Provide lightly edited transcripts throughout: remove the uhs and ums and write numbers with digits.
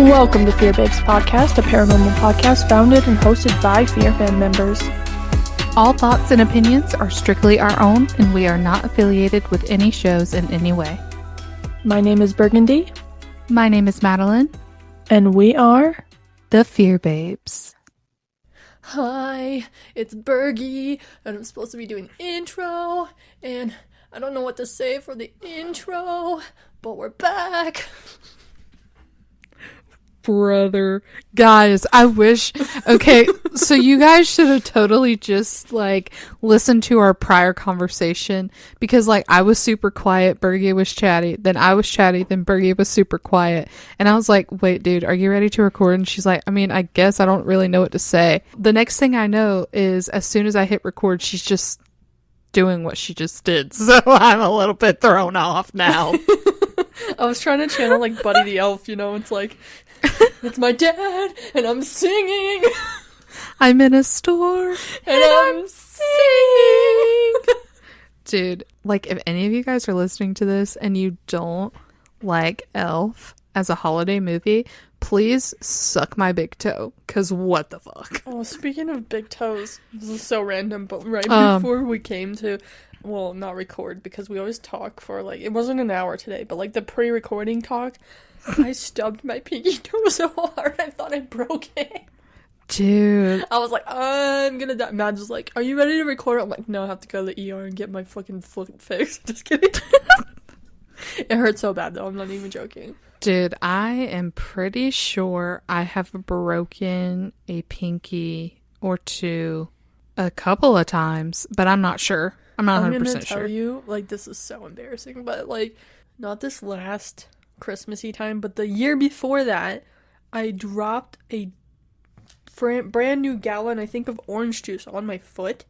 Welcome to Fear Babes Podcast, a paranormal podcast founded and hosted by Fear fan members. All thoughts and opinions are strictly our own, and we are not affiliated with any shows in any way. My name is Burgundy. My name is Madeline. And we are the Fear Babes. Hi, it's Burgy, and I'm supposed to be doing intro, and I don't know what to say for the intro, but we're back. Brother. Guys, I wish... Okay, so you guys should have totally just, listened to our prior conversation, because, I was super quiet, Burgy was chatty, then I was chatty, then Burgy was super quiet, and I was like, wait, dude, are you ready to record? And she's like, I guess I don't really know what to say. The next thing I know is, as soon as I hit record, she's just doing what she just did, so I'm a little bit thrown off now. I was trying to channel, Buddy the Elf, it's like... It's my dad, and I'm singing. I'm in a store, and I'm singing. Dude, if any of you guys are listening to this and you don't like Elf as a holiday movie, please suck my big toe, because what the fuck? Oh, speaking of big toes, this is so random, but right before we came to... Well, not record, because we always talk for, it wasn't an hour today, but, the pre-recording talk... I stubbed my pinky toe so hard I thought I broke it. Dude. I was like, I'm gonna die. Matt's just like, are you ready to record? I'm like, no, I have to go to the ER and get my fucking foot fixed. Just kidding. It hurt so bad though, I'm not even joking. Dude, I am pretty sure I have broken a pinky or two a couple of times, but I'm not sure. I'm not 100% sure. I'm gonna tell you, this is so embarrassing, but not this last Christmassy time, but the year before that, I dropped a brand new gallon, I think, of orange juice on my foot,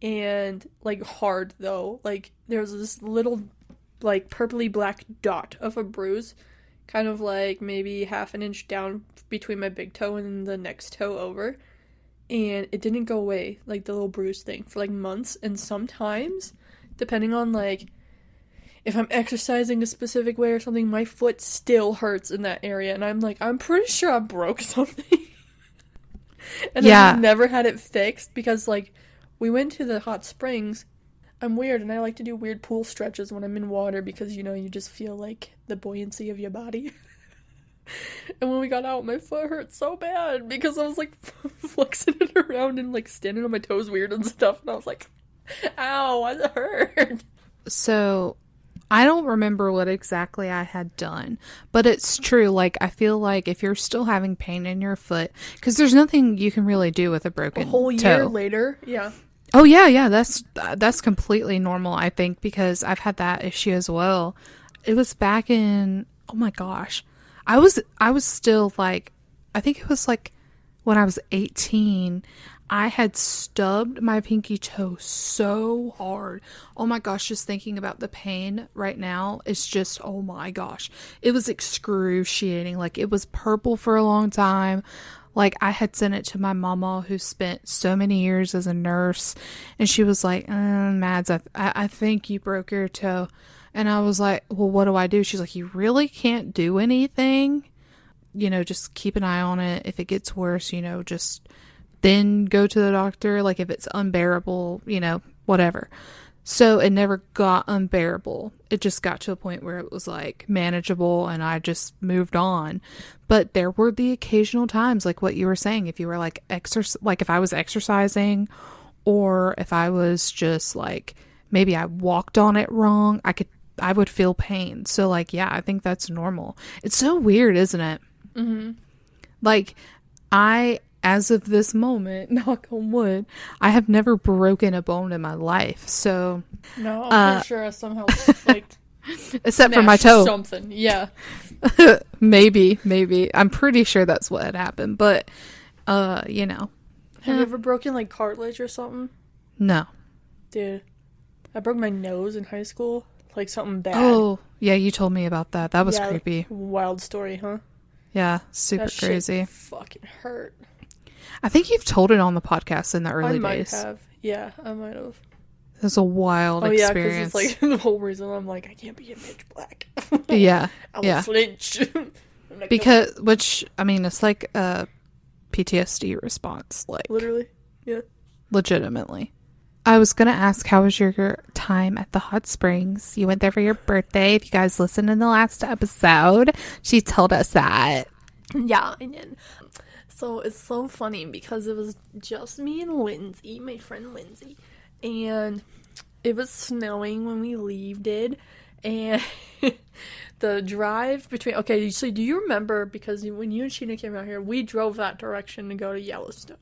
and hard though, there was this little purpley black dot of a bruise, kind of maybe half an inch down between my big toe and the next toe over, and it didn't go away, the little bruise thing, for months, and sometimes, depending on if I'm exercising a specific way or something, my foot still hurts in that area. And I'm pretty sure I broke something. And I've never had it fixed because, we went to the hot springs. I'm weird, and I like to do weird pool stretches when I'm in water because, you just feel, the buoyancy of your body. And when we got out, my foot hurt so bad because I was, flexing it around and, standing on my toes weird and stuff. And I was like, ow, why does it hurt? So... I don't remember what exactly I had done, but it's true. I feel like if you're still having pain in your foot, because there's nothing you can really do with a broken toe. A whole year later, yeah. Oh yeah, that's completely normal, I think, because I've had that issue as well. It was back in, oh my gosh, I was still I think it was when I was 18. I had stubbed my pinky toe so hard. Oh my gosh, just thinking about the pain right now, it's just, oh my gosh. It was excruciating. It was purple for a long time. I had sent it to my mama, who spent so many years as a nurse, and she was like, Mads, I think you broke your toe. And I was like, well, what do I do? She's like, you really can't do anything. Just keep an eye on it. If it gets worse, just... then go to the doctor, if it's unbearable, whatever. So it never got unbearable. It just got to a point where it was, manageable, and I just moved on. But there were the occasional times, what you were saying, if you were, if I was exercising, or if I was just, maybe I walked on it wrong, I would feel pain. So, yeah, I think that's normal. It's so weird, isn't it? Mm-hmm. As of this moment, knock on wood, I have never broken a bone in my life. So no, I'm pretty sure I somehow except for my toe, something. Yeah, maybe. I'm pretty sure that's what had happened. But Have you ever broken cartilage or something? No, dude. I broke my nose in high school. Something bad. Oh yeah, you told me about that. That was creepy. Wild story, huh? Yeah, super crazy. Shit fucking hurt. I think you've told it on the podcast in the early days. I might have. Yeah, I might have. It was a wild experience. Yeah, because it's the whole reason I'm I can't be in pitch black. Yeah. I will flinch. Because, which, I mean, it's like a PTSD response, like, literally, yeah. legitimately. I was going to ask, how was your time at the hot springs? You went there for your birthday. If you guys listened in the last episode, she told us that. Yeah, I did. So it's so funny because it was just me and Lindsay, my friend Lindsay, and it was snowing when we left, and the drive between, okay, so do you remember, because when you and Sheena came out here, we drove that direction to go to Yellowstone.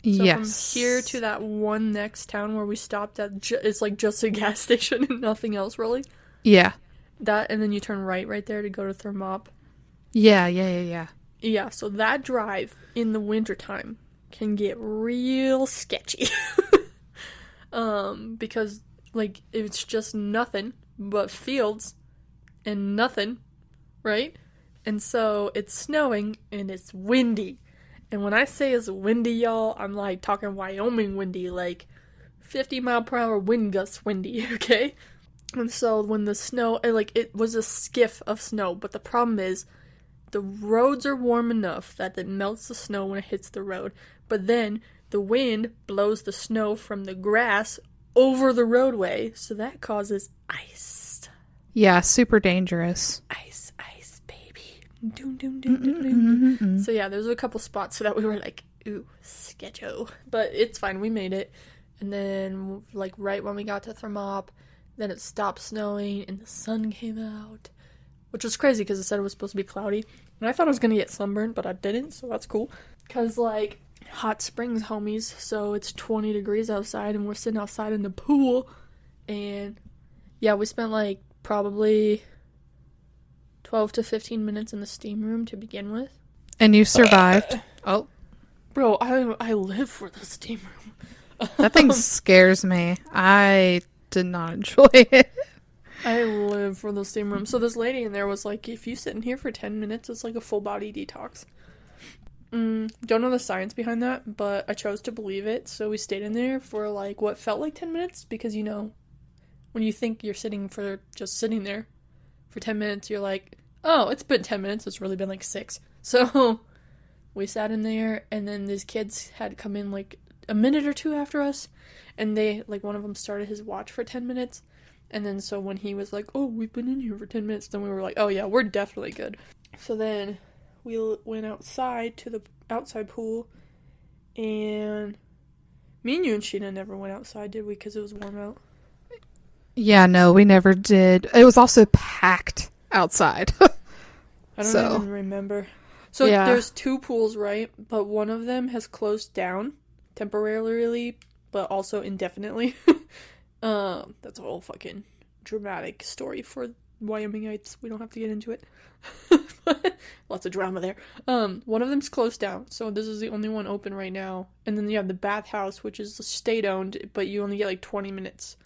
So yes. from here to that one next town where we stopped at, it's like just a gas station and nothing else really. Yeah. That, and then you turn right there to go to Thermop. Yeah. Yeah, so that drive in the wintertime can get real sketchy. Because, like, it's just nothing but fields and nothing, right? And so it's snowing and it's windy. And when I say it's windy, y'all, I'm, like, talking Wyoming windy, like 50-mile-per-hour wind gusts windy, okay? And so when the snow, like, it was a skiff of snow, but the problem is, the roads are warm enough that it melts the snow when it hits the road, but then the wind blows the snow from the grass over the roadway, so that causes ice. Yeah, super dangerous. Ice, baby. Doom, doom, doom, doom, doom. Mm-hmm. So yeah, there's a couple spots so that we were like, ooh, sketcho. But it's fine, we made it. And then, like, right when we got to Thermop, then it stopped snowing and the sun came out. Which was crazy because it said it was supposed to be cloudy. And I thought I was going to get sunburned, but I didn't, so that's cool. Because, like, hot springs, homies, so it's 20 degrees outside, and we're sitting outside in the pool. And, yeah, we spent, like, probably 12 to 15 minutes in the steam room to begin with. And you survived. Oh. Bro, I live for the steam room. That thing scares me. I did not enjoy it. I live for the steam room. So this lady in there was like, if you sit in here for 10 minutes, it's like a full body detox. Don't know the science behind that, but I chose to believe it. So we stayed in there for like what felt like 10 minutes because, you know, when you think you're sitting there for 10 minutes, you're like, oh, it's been 10 minutes. It's really been like 6. So we sat in there, and then these kids had come in like a minute or two after us, and they, like, one of them started his watch for 10 minutes. And then so when he was like, oh, we've been in here for 10 minutes, then we were like, oh yeah, we're definitely good. So then we went outside to the outside pool, and me and you and Sheena never went outside, did we? Because it was warm out. Yeah, no, we never did. It was also packed outside. I don't even remember. So yeah. There's 2 pools, right? But one of them has closed down temporarily, but also indefinitely. That's a whole fucking dramatic story for Wyomingites. We don't have to get into it. Lots of drama there. One of them's closed down, so this is the only one open right now. And then you have the bathhouse, which is state-owned, but you only get like 20 minutes.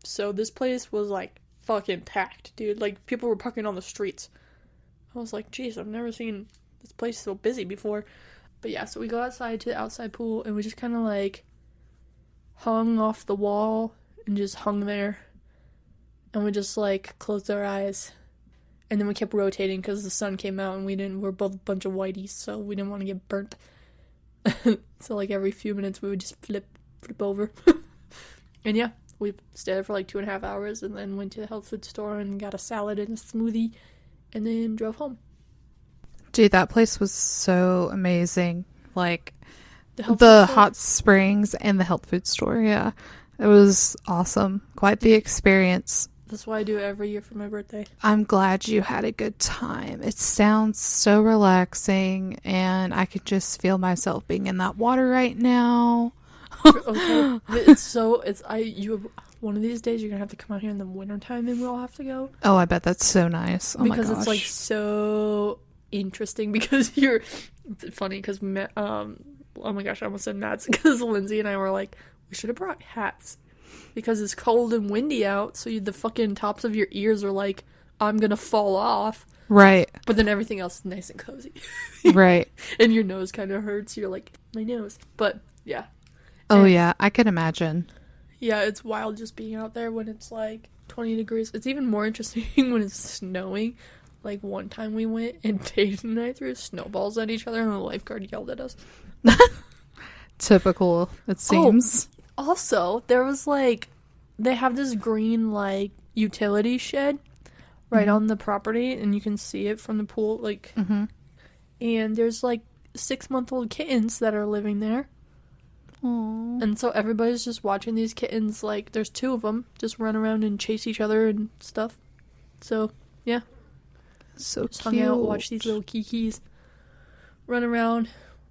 So this place was like fucking packed, dude. Like, people were parking on the streets. I was like, jeez, I've never seen this place so busy before. But yeah, so we go outside to the outside pool, and we just kind of like hung off the wall and just hung there, and we just like closed our eyes, and then we kept rotating because the sun came out, and we're both a bunch of whiteys, so we didn't want to get burnt. So like every few minutes we would just flip over. And yeah, we stayed there for like 2.5 hours, and then went to the health food store and got a salad and a smoothie, and then drove home. Dude, that place was so amazing. Like the hot springs and the health food store. Yeah, it was awesome. Quite the experience. That's why I do it every year for my birthday. I'm glad you had a good time. It sounds so relaxing, and I could just feel myself being in that water right now. Okay. One of these days you're gonna have to come out here in the wintertime, and we all have to go. Oh, I bet that's so nice. Oh because my gosh. It's like so interesting because it's funny because oh my gosh, I almost said Matt's, because Lindsay and I were like, we should have brought hats because it's cold and windy out, so the fucking tops of your ears are like, I'm gonna fall off. Right. But then everything else is nice and cozy. Right. And your nose kind of hurts. You're like, my nose. But yeah. Oh yeah, I can imagine. Yeah, it's wild just being out there when it's like 20 degrees. It's even more interesting when it's snowing, like one time we went and Dayton and I threw snowballs at each other and the lifeguard yelled at us. Typical, it seems. Also, there was like, they have this green like utility shed right on the property and you can see it from the pool, like, and there's like 6-month-old kittens that are living there. Aww. And so everybody's just watching these kittens, like, there's 2 of them, just run around and chase each other and stuff. So, yeah. So just cute. hung out, watched these little kikis run around,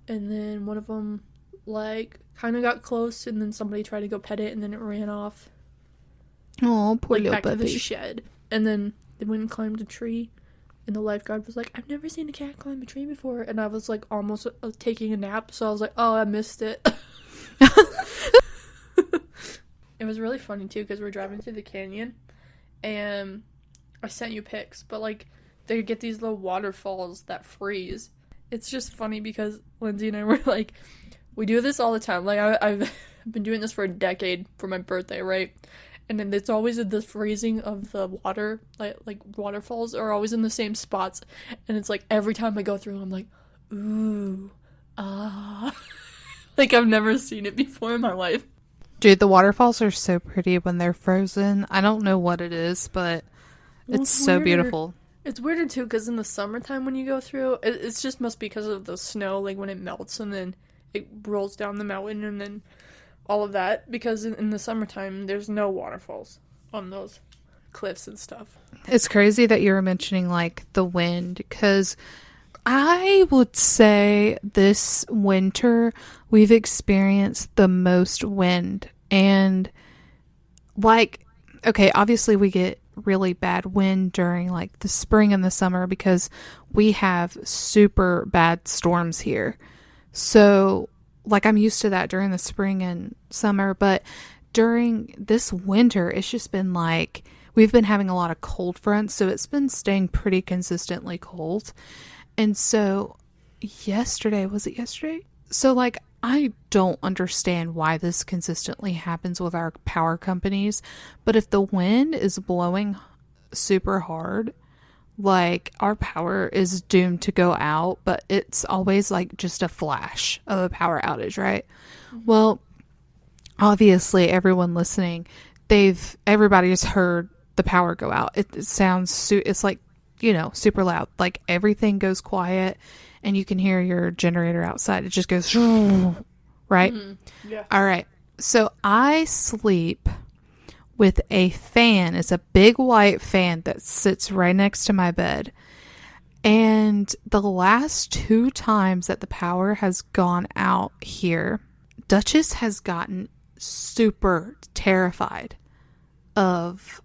and then one of them, like, kind of got close, and then somebody tried to go pet it, and then it ran off. Oh, poor like, little back to the puppy. shed. And then they went and climbed a tree, and the lifeguard was like, I've never seen a cat climb a tree before. And I was, like, almost taking a nap, so I was like, oh, I missed it. It was really funny, too, because we're driving through the canyon, and I sent you pics, but, like, they get these little waterfalls that freeze. It's just funny because Lindsay and I were like, we do this all the time. Like, I've been doing this for a decade for my birthday, right? And then it's always the freezing of the water, like waterfalls are always in the same spots. And it's like every time I go through, I'm like, ooh, ah. Like I've never seen it before in my life. Dude, the waterfalls are so pretty when they're frozen. I don't know what it is, but it's so weirder. Beautiful. It's weirder too because in the summertime when you go through, it's just must be because of the snow, like when it melts and then it rolls down the mountain and then all of that. Because in the summertime, there's no waterfalls on those cliffs and stuff. It's crazy that you were mentioning like the wind because I would say this winter we've experienced the most wind. And like, okay, obviously we get really bad wind during like the spring and the summer because we have super bad storms here. So like I'm used to that during the spring and summer, but during this winter it's just been like we've been having a lot of cold fronts, so it's been staying pretty consistently cold. And so was it yesterday? So like I don't understand why this consistently happens with our power companies, but if the wind is blowing super hard, like our power is doomed to go out, but it's always like just a flash of a power outage, right? Mm-hmm. Well, obviously everyone listening, everybody's heard the power go out. It sounds, it's like, you know, super loud. Like everything goes quiet and you can hear your generator outside. It just goes, right? Mm-hmm. Yeah. All right. So I sleep with a fan. It's a big white fan that sits right next to my bed. And the last 2 times that the power has gone out here, Duchess has gotten super terrified of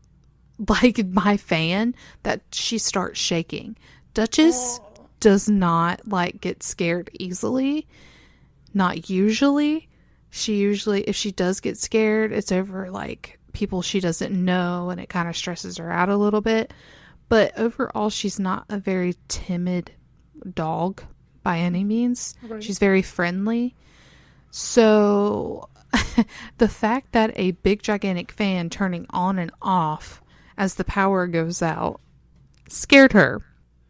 like my fan that she starts shaking. Duchess does not like get scared easily. Not usually. If she does get scared, it's over like people she doesn't know and it kind of stresses her out a little bit. But overall, she's not a very timid dog by any means. Right. She's very friendly. So the fact that a big gigantic fan turning on and off as the power goes out scared her.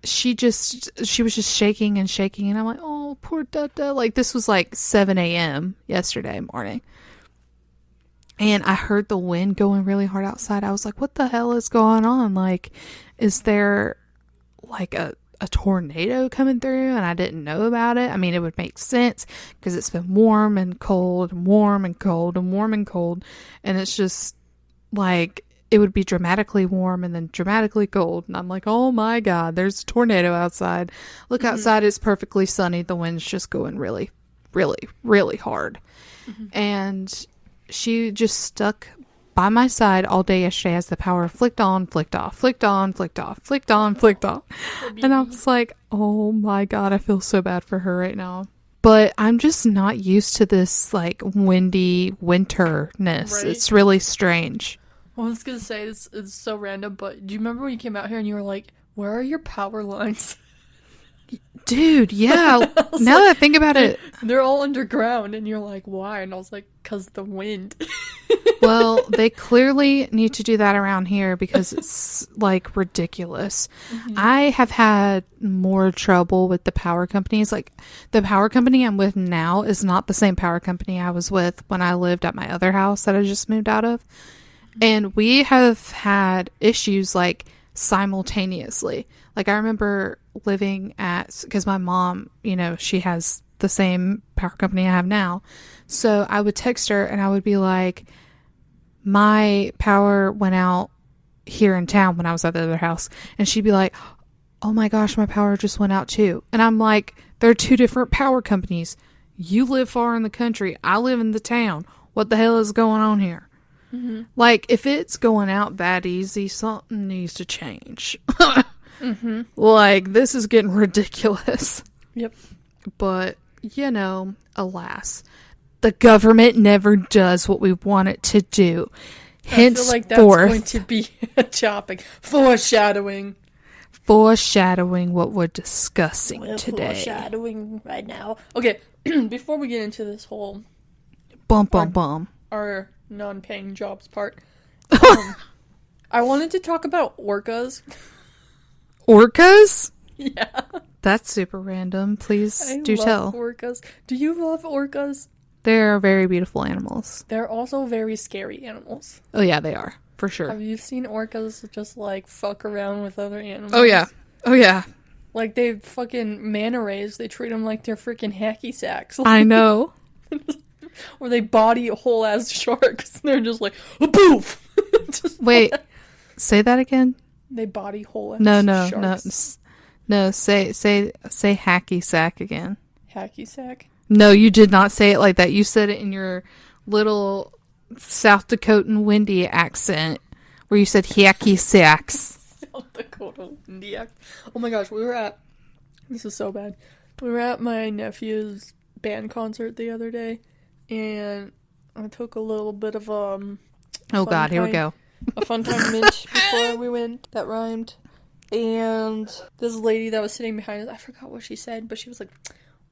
She was just shaking and shaking, and I'm like, oh, poor Dada. Like, this was like 7 a.m. yesterday morning. And I heard the wind going really hard outside. I was like, what the hell is going on? Like, is there like a tornado coming through and I didn't know about it? I mean, it would make sense because it's been warm and cold and warm and cold and warm and cold. And it's just like, it would be dramatically warm and then dramatically cold. And I'm like, oh my God, there's a tornado outside. Look outside, it's perfectly sunny. The wind's just going really, really, really hard. Mm-hmm. And she just stuck by my side all day yesterday as the power flicked on, flicked off, flicked on, flicked off, flicked on, flicked off. And I was like, oh my God, I feel so bad for her right now. But I'm just not used to this like windy winterness. Right? It's really strange. Well, I was going to say, it's so random, but do you remember when you came out here and you were like, where are your power lines? Dude, yeah. Now that I think about it. They're all underground, and you're like, why? And I was like, because the wind. Well, they clearly need to do that around here because it's like ridiculous. Mm-hmm. I have had more trouble with the power companies. Like the power company I'm with now is not the same power company I was with when I lived at my other house that I just moved out of. And we have had issues like simultaneously. Like I remember living at, because my mom, you know, she has the same power company I have now. So I would text her and I would be like, my power went out here in town when I was at the other house. And she'd be like, oh my gosh, my power just went out too. And I'm like, there are two different power companies. You live far in the country. I live in the town. What the hell is going on here? Mm-hmm. Like, if it's going out that easy, something needs to change. Mm-hmm. Like, this is getting ridiculous. Yep. But, you know, alas, the government never does what we want it to do. Henceforth, I feel like that's going to be a topic. Foreshadowing what we're discussing today. Foreshadowing right now. Okay, before we get into this whole our non-paying jobs part, I wanted to talk about orcas. Orcas? Yeah. That's super random. Please I do love tell. Orcas. Do you love orcas? They're very beautiful animals. They're also very scary animals. Oh yeah, they are. For sure. Have you seen orcas just like fuck around with other animals? Oh yeah. Oh yeah. Like they fucking manta rays. They treat them like they're freaking hacky sacks. Like, I know. or they body whole ass sharks. They're just like poof. Wait, say that again. They body whole ass sharks. No. Say hacky sack again. Hacky sack. No, you did not say it like that. You said it in your little South Dakotan windy accent, where you said hacky sacks. South Dakota windy accent. Oh my gosh, this is so bad. We were at my nephew's band concert the other day, and I took a little bit of oh god, here we go. A fun time mint before we went. That rhymed. And this lady that was sitting behind us, I forgot what she said, but she was like,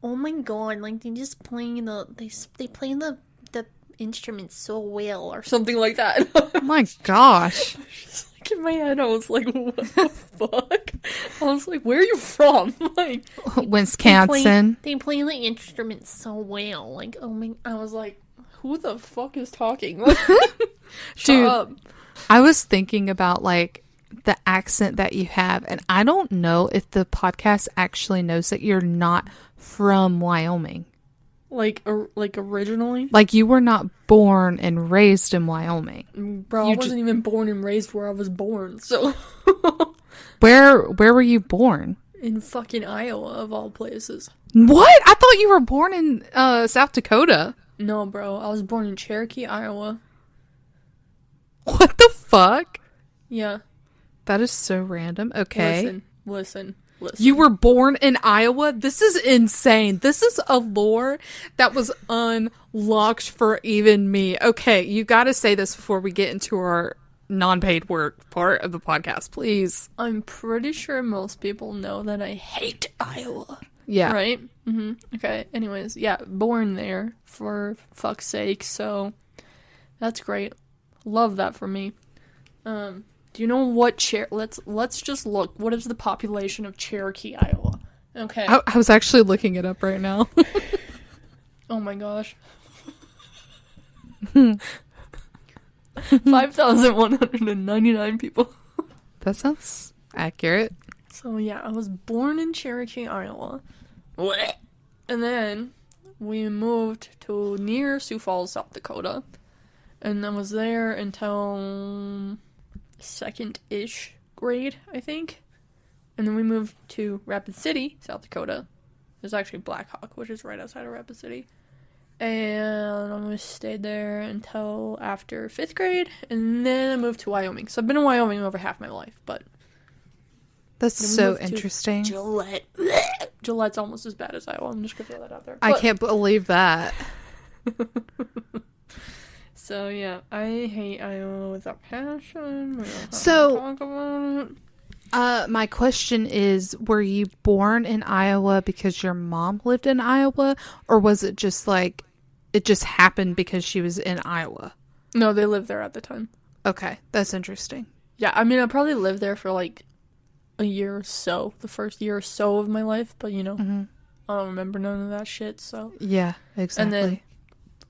"Oh my god, like they just playing they play the instruments so well," or something like that. Oh my gosh. Just like in my head, I was like, "What the fuck?" I was like, "Where are you from?" Like, Wisconsin. They play the instruments so well. Like, oh my! I was like, "Who the fuck is talking?" Dude, up. I was thinking about like the accent that you have, and I don't know if the podcast actually knows that you're not from Wyoming. Like originally? Like you were not born and raised in Wyoming. Bro, I wasn't even born and raised where I was born, so... Where were you born? In fucking Iowa, of all places. What? I thought you were born in South Dakota. No, bro. I was born in Cherokee, Iowa. What the fuck? Yeah. That is so random. Okay. Listen. You were born in Iowa? This is insane. This is a lore that was unlocked for even me. Okay, you gotta say this before we get into our non-paid work part of the podcast, please. I'm pretty sure most people know that I hate Iowa. Yeah. Right? Mm-hmm. Okay, anyways, yeah, born there, for fuck's sake, so that's great. Love that for me. Do you know what let's just look. What is the population of Cherokee, Iowa? Okay. I was actually looking it up right now. Oh my gosh. 5,199 people. That sounds accurate. So yeah, I was born in Cherokee, Iowa. And then we moved to near Sioux Falls, South Dakota. And I was there until second-ish grade, I think. And then we moved to Rapid City, South Dakota. There's actually Black Hawk, which is right outside of Rapid City. And I stayed there until after 5th grade, and then I moved to Wyoming. So I've been in Wyoming over half my life, but... That's so interesting. Gillette. Gillette's almost as bad as Iowa. I'm just gonna throw that out there. I can't believe that. So yeah, I hate Iowa with a passion. So, talk about it. My question is, were you born in Iowa because your mom lived in Iowa, or was it just like, it just happened because she was in Iowa? No, they lived there at the time. Okay, that's interesting. Yeah, I mean, I probably lived there for like a year or so, the first year or so of my life, but you know, I don't remember none of that shit, so. Yeah, exactly. And then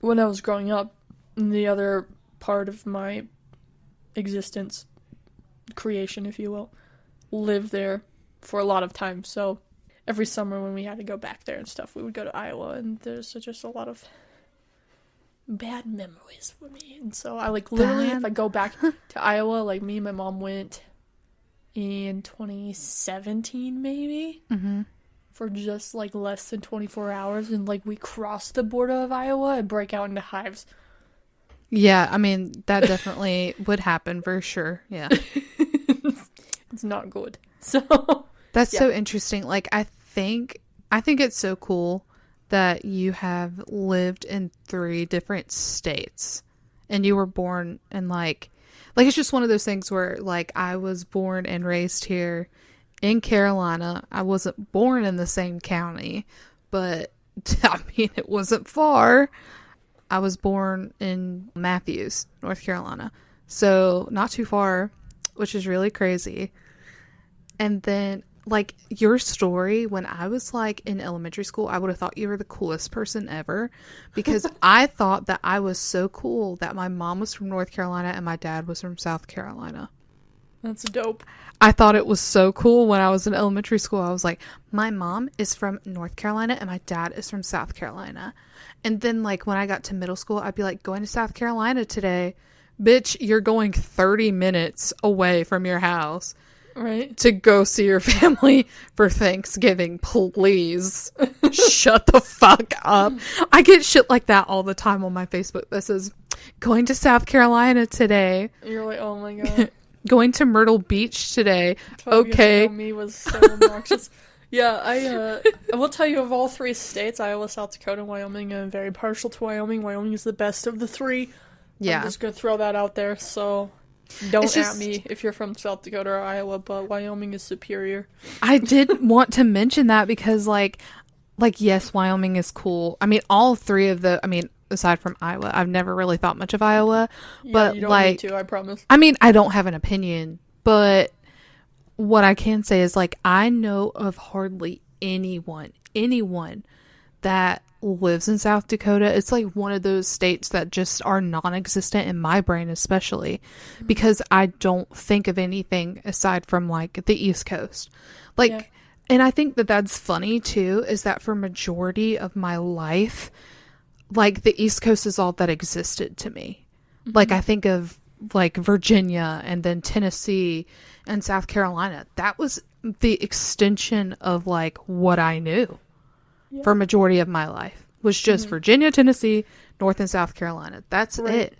when I was growing up, the other part of my existence, creation, if you will, lived there for a lot of time, so every summer when we had to go back there and stuff, we would go to Iowa, and there's just a lot of bad memories for me, and so I like literally if I go back to Iowa, like me and my mom went in 2017 maybe for just like less than 24 hours, and like we crossed the border of Iowa and break out into hives. Yeah, I mean that definitely would happen for sure. Yeah. It's not good. So that's so interesting. Like I think it's so cool that you have lived in 3 different states and you were born in like it's just one of those things where like I was born and raised here in Carolina. I wasn't born in the same county, but I mean it wasn't far. I was born in Matthews, North Carolina. So not too far, which is really crazy. And then like your story, when I was like in elementary school, I would have thought you were the coolest person ever, because I thought that I was so cool that my mom was from North Carolina and my dad was from South Carolina. That's dope. I thought it was so cool when I was in elementary school. I was like, my mom is from North Carolina and my dad is from South Carolina. And then like when I got to middle school, I'd be like, going to South Carolina today. Bitch, you're going 30 minutes away from your house. Right. To go see your family for Thanksgiving. Please shut the fuck up. I get shit like that all the time on my Facebook that says, going to South Carolina today. You're like, oh my god. Going to Myrtle Beach today. Okay. Me was so obnoxious. Yeah, I will tell you, of all 3 states, Iowa, South Dakota, and Wyoming, I'm very partial to Wyoming. Wyoming is the best of the 3. Yeah. I'm just gonna throw that out there, so don't at me if you're from South Dakota or Iowa, but Wyoming is superior. I did want to mention that because like yes, Wyoming is cool. I mean, all 3 of aside from Iowa, I've never really thought much of Iowa, but you don't like, need to, I promise. I mean, I don't have an opinion, but what I can say is like, I know of hardly anyone that lives in South Dakota. It's like one of those states that just are non-existent in my brain, especially because I don't think of anything aside from like the East Coast. Like, yeah. And I think that that's funny too, is that for majority of my life, like the East Coast is all that existed to me. Like I think of like Virginia and then Tennessee and South Carolina. That was the extension of like what I knew. For majority of my life was just Virginia, Tennessee, North and South Carolina. That's it.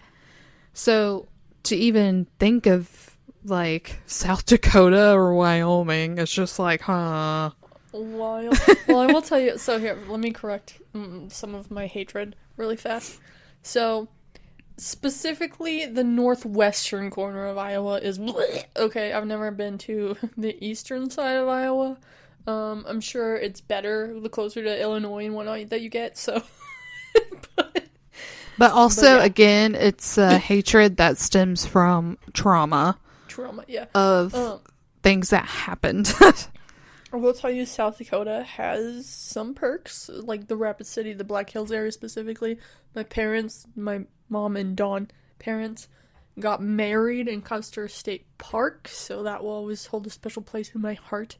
So to even think of like South Dakota or Wyoming, it's just like, huh. Well, I will tell you. So here, let me correct some of my hatred really fast. So specifically, the northwestern corner of Iowa is bleh. Okay. I've never been to the eastern side of Iowa. I'm sure it's better the closer to Illinois and whatnot that you get, so. but also, yeah. Again, it's hatred that stems from trauma. Yeah. Of things that happened. I will tell you, South Dakota has some perks, like the Rapid City, the Black Hills area specifically. My parents, my mom and Dawn parents, got married in Custer State Park, so that will always hold a special place in my heart.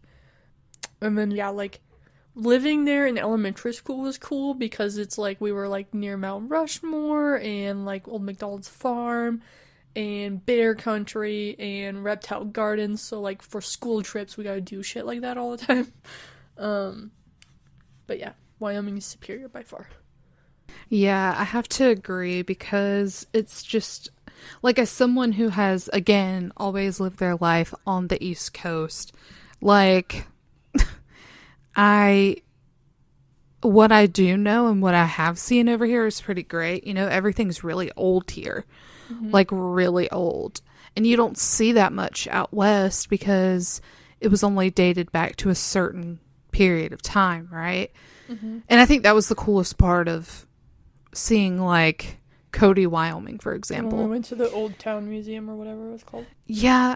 And then, yeah, like, living there in elementary school was cool because it's, like, we were, like, near Mount Rushmore and, like, Old MacDonald's Farm and Bear Country and Reptile Gardens. So, like, for school trips, we gotta do shit like that all the time. But, yeah, Wyoming is superior by far. Yeah, I have to agree because it's just, like, as someone who has, again, always lived their life on the East Coast, like... what I do know and what I have seen over here is pretty great. You know, everything's really old here, like really old. And you don't see that much out west because it was only dated back to a certain period of time, right? Mm-hmm. And I think that was the coolest part of seeing, like, Cody, Wyoming, for example. When we went to the Old Town Museum or whatever it was called. Yeah,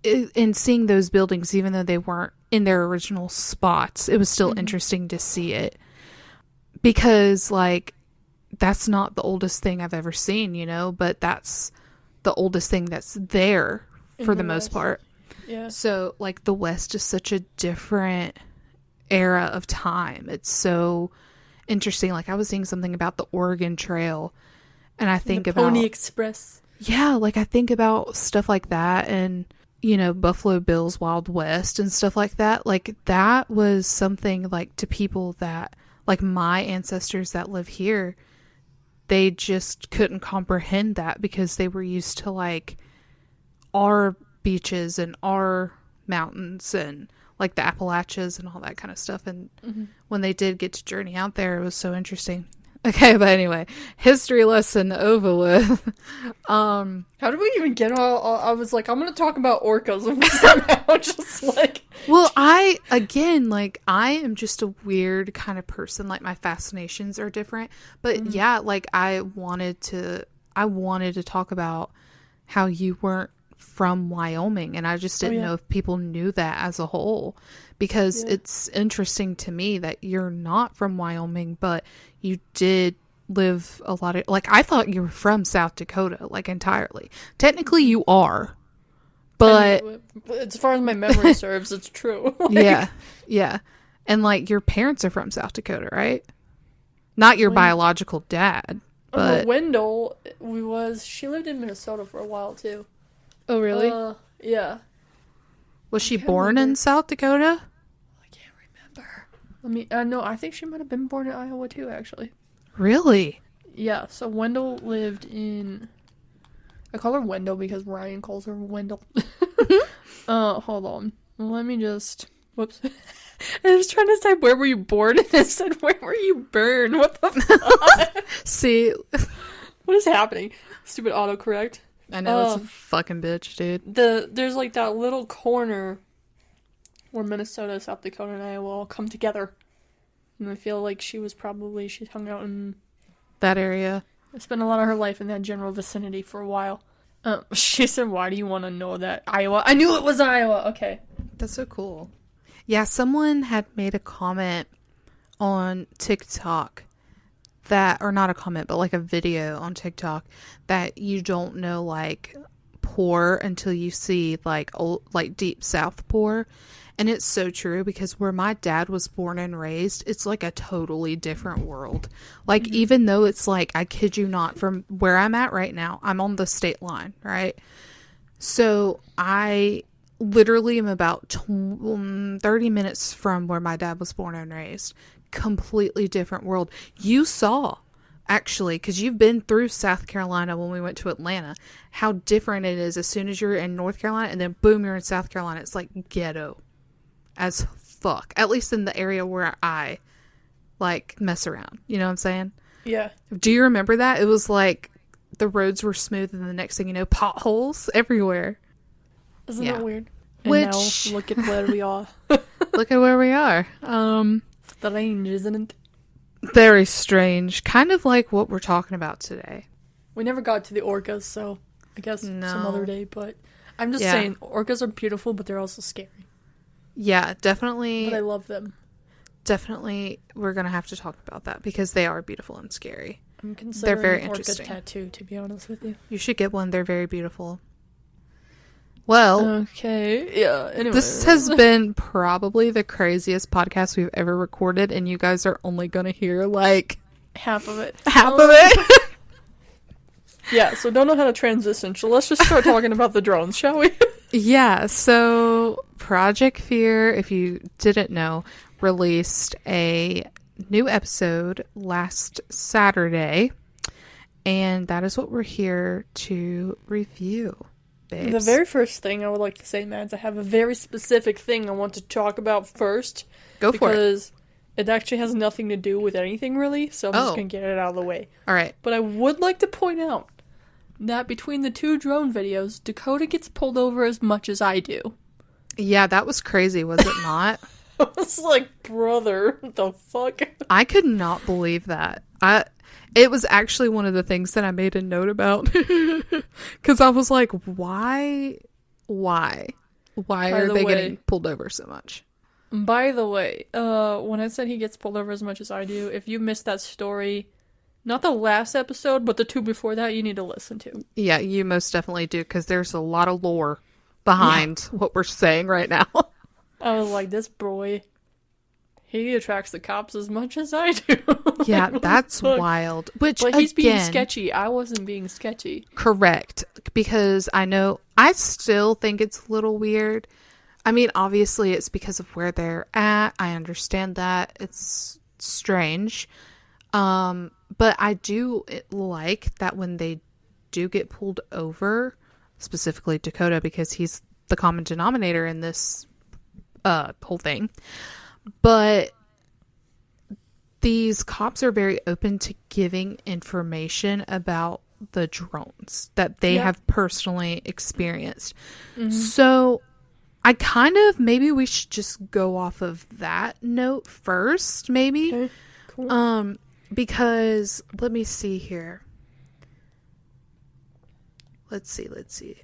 and seeing those buildings, even though they weren't in their original spots, it was still interesting to see it. Because, like, that's not the oldest thing I've ever seen, you know, but that's the oldest thing that's there for the most part. Yeah. So, like, the West is such a different era of time. It's so interesting. Like, I was seeing something about the Oregon Trail, and I think about Pony Express. Yeah, like, I think about stuff like that, and, you know, Buffalo Bill's Wild West and stuff like that. Like, that was something, like, to people that, like, my ancestors that live here, they just couldn't comprehend that because they were used to, like, our beaches and our mountains and, like, the Appalachians and all that kind of stuff. And when they did get to journey out there, it was so interesting. Okay, but anyway, history lesson over with. How did we even get all I was like, I'm going to talk about orcas, and we somehow just, like... Well, I am just a weird kind of person. Like, my fascinations are different. But yeah, like, I wanted to talk about how you weren't from Wyoming, and I just didn't know if people knew that as a whole, because it's interesting to me that you're not from Wyoming, but you did live a lot of, like, I thought you were from South Dakota, like, entirely. Technically you are, but as far as my memory serves, it's true. Like, yeah, and, like, your parents are from South Dakota, right? Not your biological dad, but Wendell she lived in Minnesota for a while too. Oh, really? Yeah. Was she born in South Dakota? I can't remember. No, I think she might have been born in Iowa too, actually. Really? Yeah, so Wendell lived in... I call her Wendell because Ryan calls her Wendell. Hold on. Let me just... Whoops. I was trying to say, where were you born? And it said, where were you born? What the fuck? See... What is happening? Stupid autocorrect. I know, it's a fucking bitch, dude. There's, like, that little corner where Minnesota, South Dakota, and Iowa all come together. And I feel like she hung out in... that area. Spent a lot of her life in that general vicinity for a while. She said, why do you want to know that? Iowa. I knew it was Iowa! Okay. That's so cool. Yeah, someone had made a comment on TikTok or not a comment, but, like, a video on TikTok that you don't know, like, poor until you see, like, old, like, deep South poor. And it's so true, because where my dad was born and raised, it's, like, a totally different world. Like, even though it's, like, I kid you not, from where I'm at right now, I'm on the state line, right? So I literally am about 30 minutes from where my dad was born and raised. Completely different world. You saw, actually, because you've been through South Carolina when we went to Atlanta, how different it is as soon as you're in North Carolina, and then boom, you're in South Carolina. It's like ghetto as fuck, at least in the area where I, like, mess around, you know what I'm saying? Yeah. Do you remember that? It was like the roads were smooth, and the next thing you know, potholes everywhere. Isn't that weird? And Which now, look at where we are. Look at where we are. Strange, isn't it? Very strange. Kind of like what we're talking about today. We never got to the orcas, so I guess some other day, but I'm just saying, orcas are beautiful, but they're also scary. Yeah, definitely. But I love them. Definitely, we're going to have to talk about that, because they are beautiful and scary. I'm considering they're very an orca interesting. tattoo, to be honest with you. You should get one. They're very beautiful. Well, okay, yeah, anyway. This has been probably the craziest podcast we've ever recorded, and you guys are only going to hear, like... half of it. Half of it? Yeah, so don't know how to transition, so let's just start talking about the drones, shall we? Yeah, so Project Fear, if you didn't know, released a new episode last Saturday, and that is what we're here to review. Babes. The very first thing I would like to say, Mads, I have a very specific thing I want to talk about first. Go for it. Because it actually has nothing to do with anything, really, so I'm just going to get it out of the way. All right. But I would like to point out that between the two drone videos, Dakota gets pulled over as much as I do. Yeah, that was crazy, was it not? I was like, brother, what the fuck? I could not believe that. It was actually one of the things that I made a note about. Because I was like, why are they getting pulled over so much? By the way, when I said he gets pulled over as much as I do, if you missed that story, not the last episode, but the two before that, you need to listen to. Yeah, you most definitely do, because there's a lot of lore behind what we're saying right now. I was like, this boy, he attracts the cops as much as I do. Yeah, that's wild. But he's being sketchy. I wasn't being sketchy. Correct. Because I still think it's a little weird. I mean, obviously it's because of where they're at. I understand that. It's strange. But I do like that when they do get pulled over, specifically Dakota, because he's the common denominator in this whole thing. But these cops are very open to giving information about the drones that they have personally experienced. Mm-hmm. So I maybe we should just go off of that note first, maybe. Okay, cool. Because let me see here. Let's see.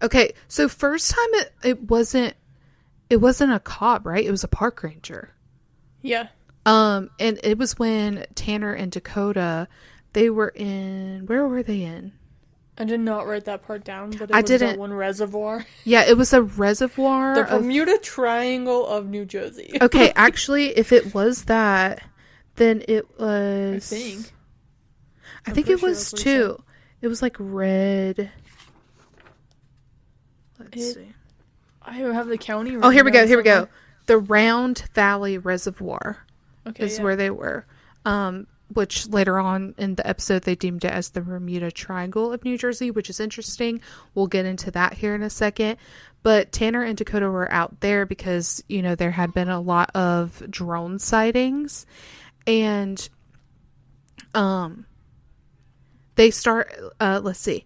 Okay, so first time it wasn't a cop, right? It was a park ranger. Yeah. And it was when Tanner and Dakota, they were in, where were they in? I did not write that part down, but it was that one reservoir. Yeah, it was a reservoir. The Bermuda Triangle of New Jersey. Okay, actually, if it was that, then it was... I think it was too. It was like red. Let's see. I have the county. Oh, here we go. The Round Valley Reservoir is where they were. Which later on in the episode they deemed it as the Bermuda Triangle of New Jersey, which is interesting. We'll get into that here in a second. But Tanner and Dakota were out there because, there had been a lot of drone sightings. And they start, let's see.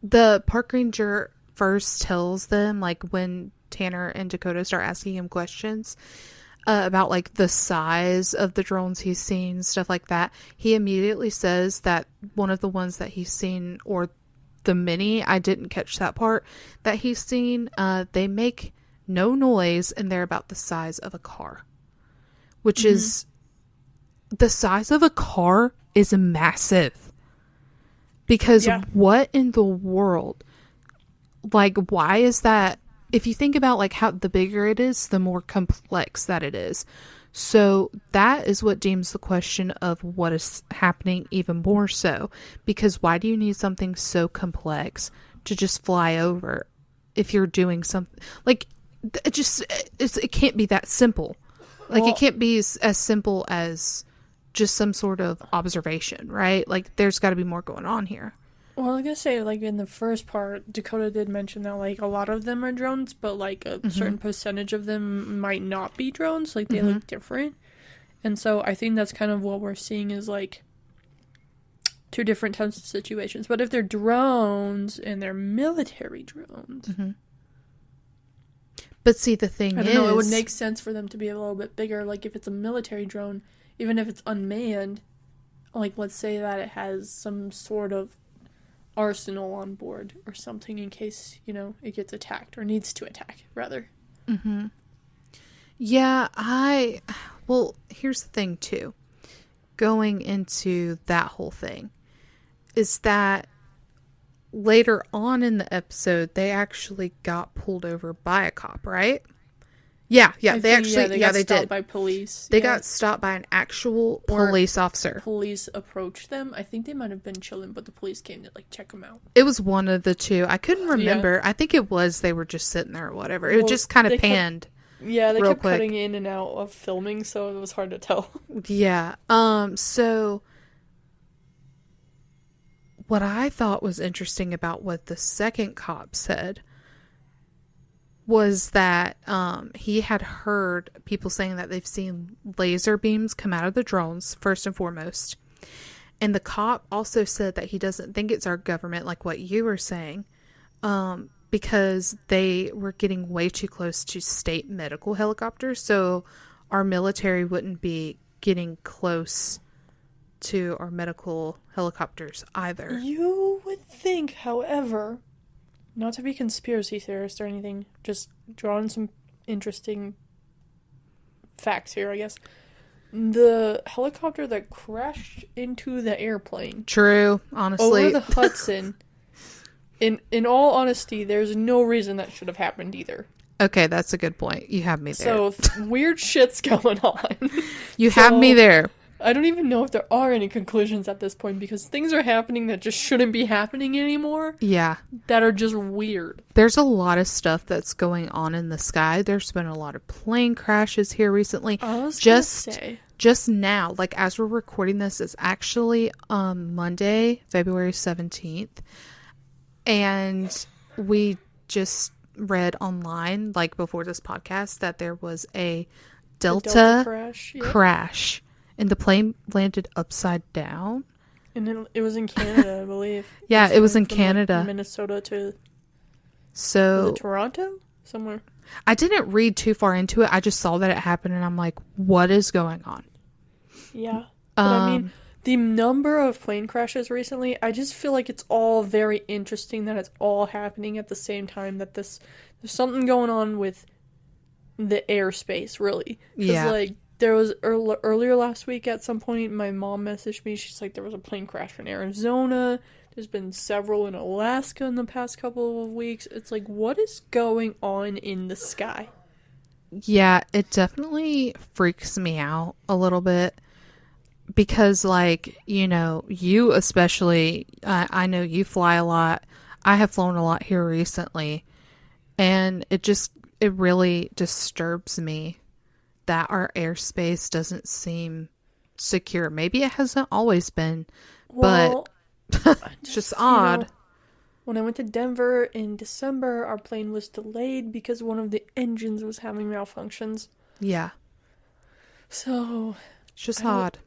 The park ranger first tells them, like, when Tanner and Dakota start asking him questions about, like, the size of the drones he's seen, stuff like that, he immediately says that one of the ones that he's seen, or the many, I didn't catch that part, that he's seen, they make no noise and they're about the size of a car. Which is, the size of a car is massive. Because what in the world, like, why is that? If you think about, like, how the bigger it is, the more complex that it is. So that is what deems the question of what is happening even more so. Because why do you need something so complex to just fly over if you're doing something? Like, it can't be that simple. Like, it can't be as simple as just some sort of observation, right? Like, there's got to be more going on here. Well, like I say, like, in the first part, Dakota did mention that, like, a lot of them are drones, but, like, a certain percentage of them might not be drones. Like, they look different. And so I think that's kind of what we're seeing is, like, two different types of situations. But if they're drones and they're military drones... But see, the thing is... I don't know, it would make sense for them to be a little bit bigger. Like, if it's a military drone, even if it's unmanned, like, let's say that it has some sort of arsenal on board or something in case, it gets attacked or needs to attack, rather. Yeah, well, here's the thing, too. Going into that whole thing is that later on in the episode, they actually got pulled over by a cop, right? Yeah, they got stopped by police. They got stopped by an actual police officer. Police approached them. I think they might have been chilling, but the police came to, like, check them out. It was one of the two. I couldn't remember. Yeah. I think it was they were just sitting there or whatever. It just kind of panned. They kept cutting in and out of filming, so it was hard to tell. Yeah. So what I thought was interesting about what the second cop said was that he had heard people saying that they've seen laser beams come out of the drones, first and foremost. And the cop also said that he doesn't think it's our government, like what you were saying, because they were getting way too close to state medical helicopters, so our military wouldn't be getting close to our medical helicopters either. You would think, however, not to be conspiracy theorist or anything, just drawing some interesting facts here, I guess. The helicopter that crashed into the airplane True, honestly. over the Hudson, in all honesty, there's no reason that should have happened either. Okay, that's a good point. You have me there. So, weird shit's going on. You have me there. I don't even know if there are any conclusions at this point, because things are happening that just shouldn't be happening anymore. Yeah. That are just weird. There's a lot of stuff that's going on in the sky. There's been a lot of plane crashes here recently. I was gonna say. Just now, like as we're recording this, it's actually Monday, February 17th. And we just read online, like before this podcast, that there was a Delta crash. And the plane landed upside down. And it was in Canada, I believe. Yeah, it was in Canada. Like Minnesota to... So... Was it Toronto? Somewhere. I didn't read too far into it. I just saw that it happened and I'm like, what is going on? Yeah. But I mean, the number of plane crashes recently, I just feel like it's all very interesting that it's all happening at the same time, that there's something going on with the airspace, really. Yeah. Like, there was earlier last week at some point, my mom messaged me. She's like, there was a plane crash in Arizona. There's been several in Alaska in the past couple of weeks. It's like, what is going on in the sky? Yeah, it definitely freaks me out a little bit. Because, like, you know, you especially, I know you fly a lot. I have flown a lot here recently. And it really disturbs me that our airspace doesn't seem secure. Maybe it hasn't always been, but it's just odd. You know, when I went to Denver in December, our plane was delayed because one of the engines was having malfunctions. Yeah. So... It's just odd.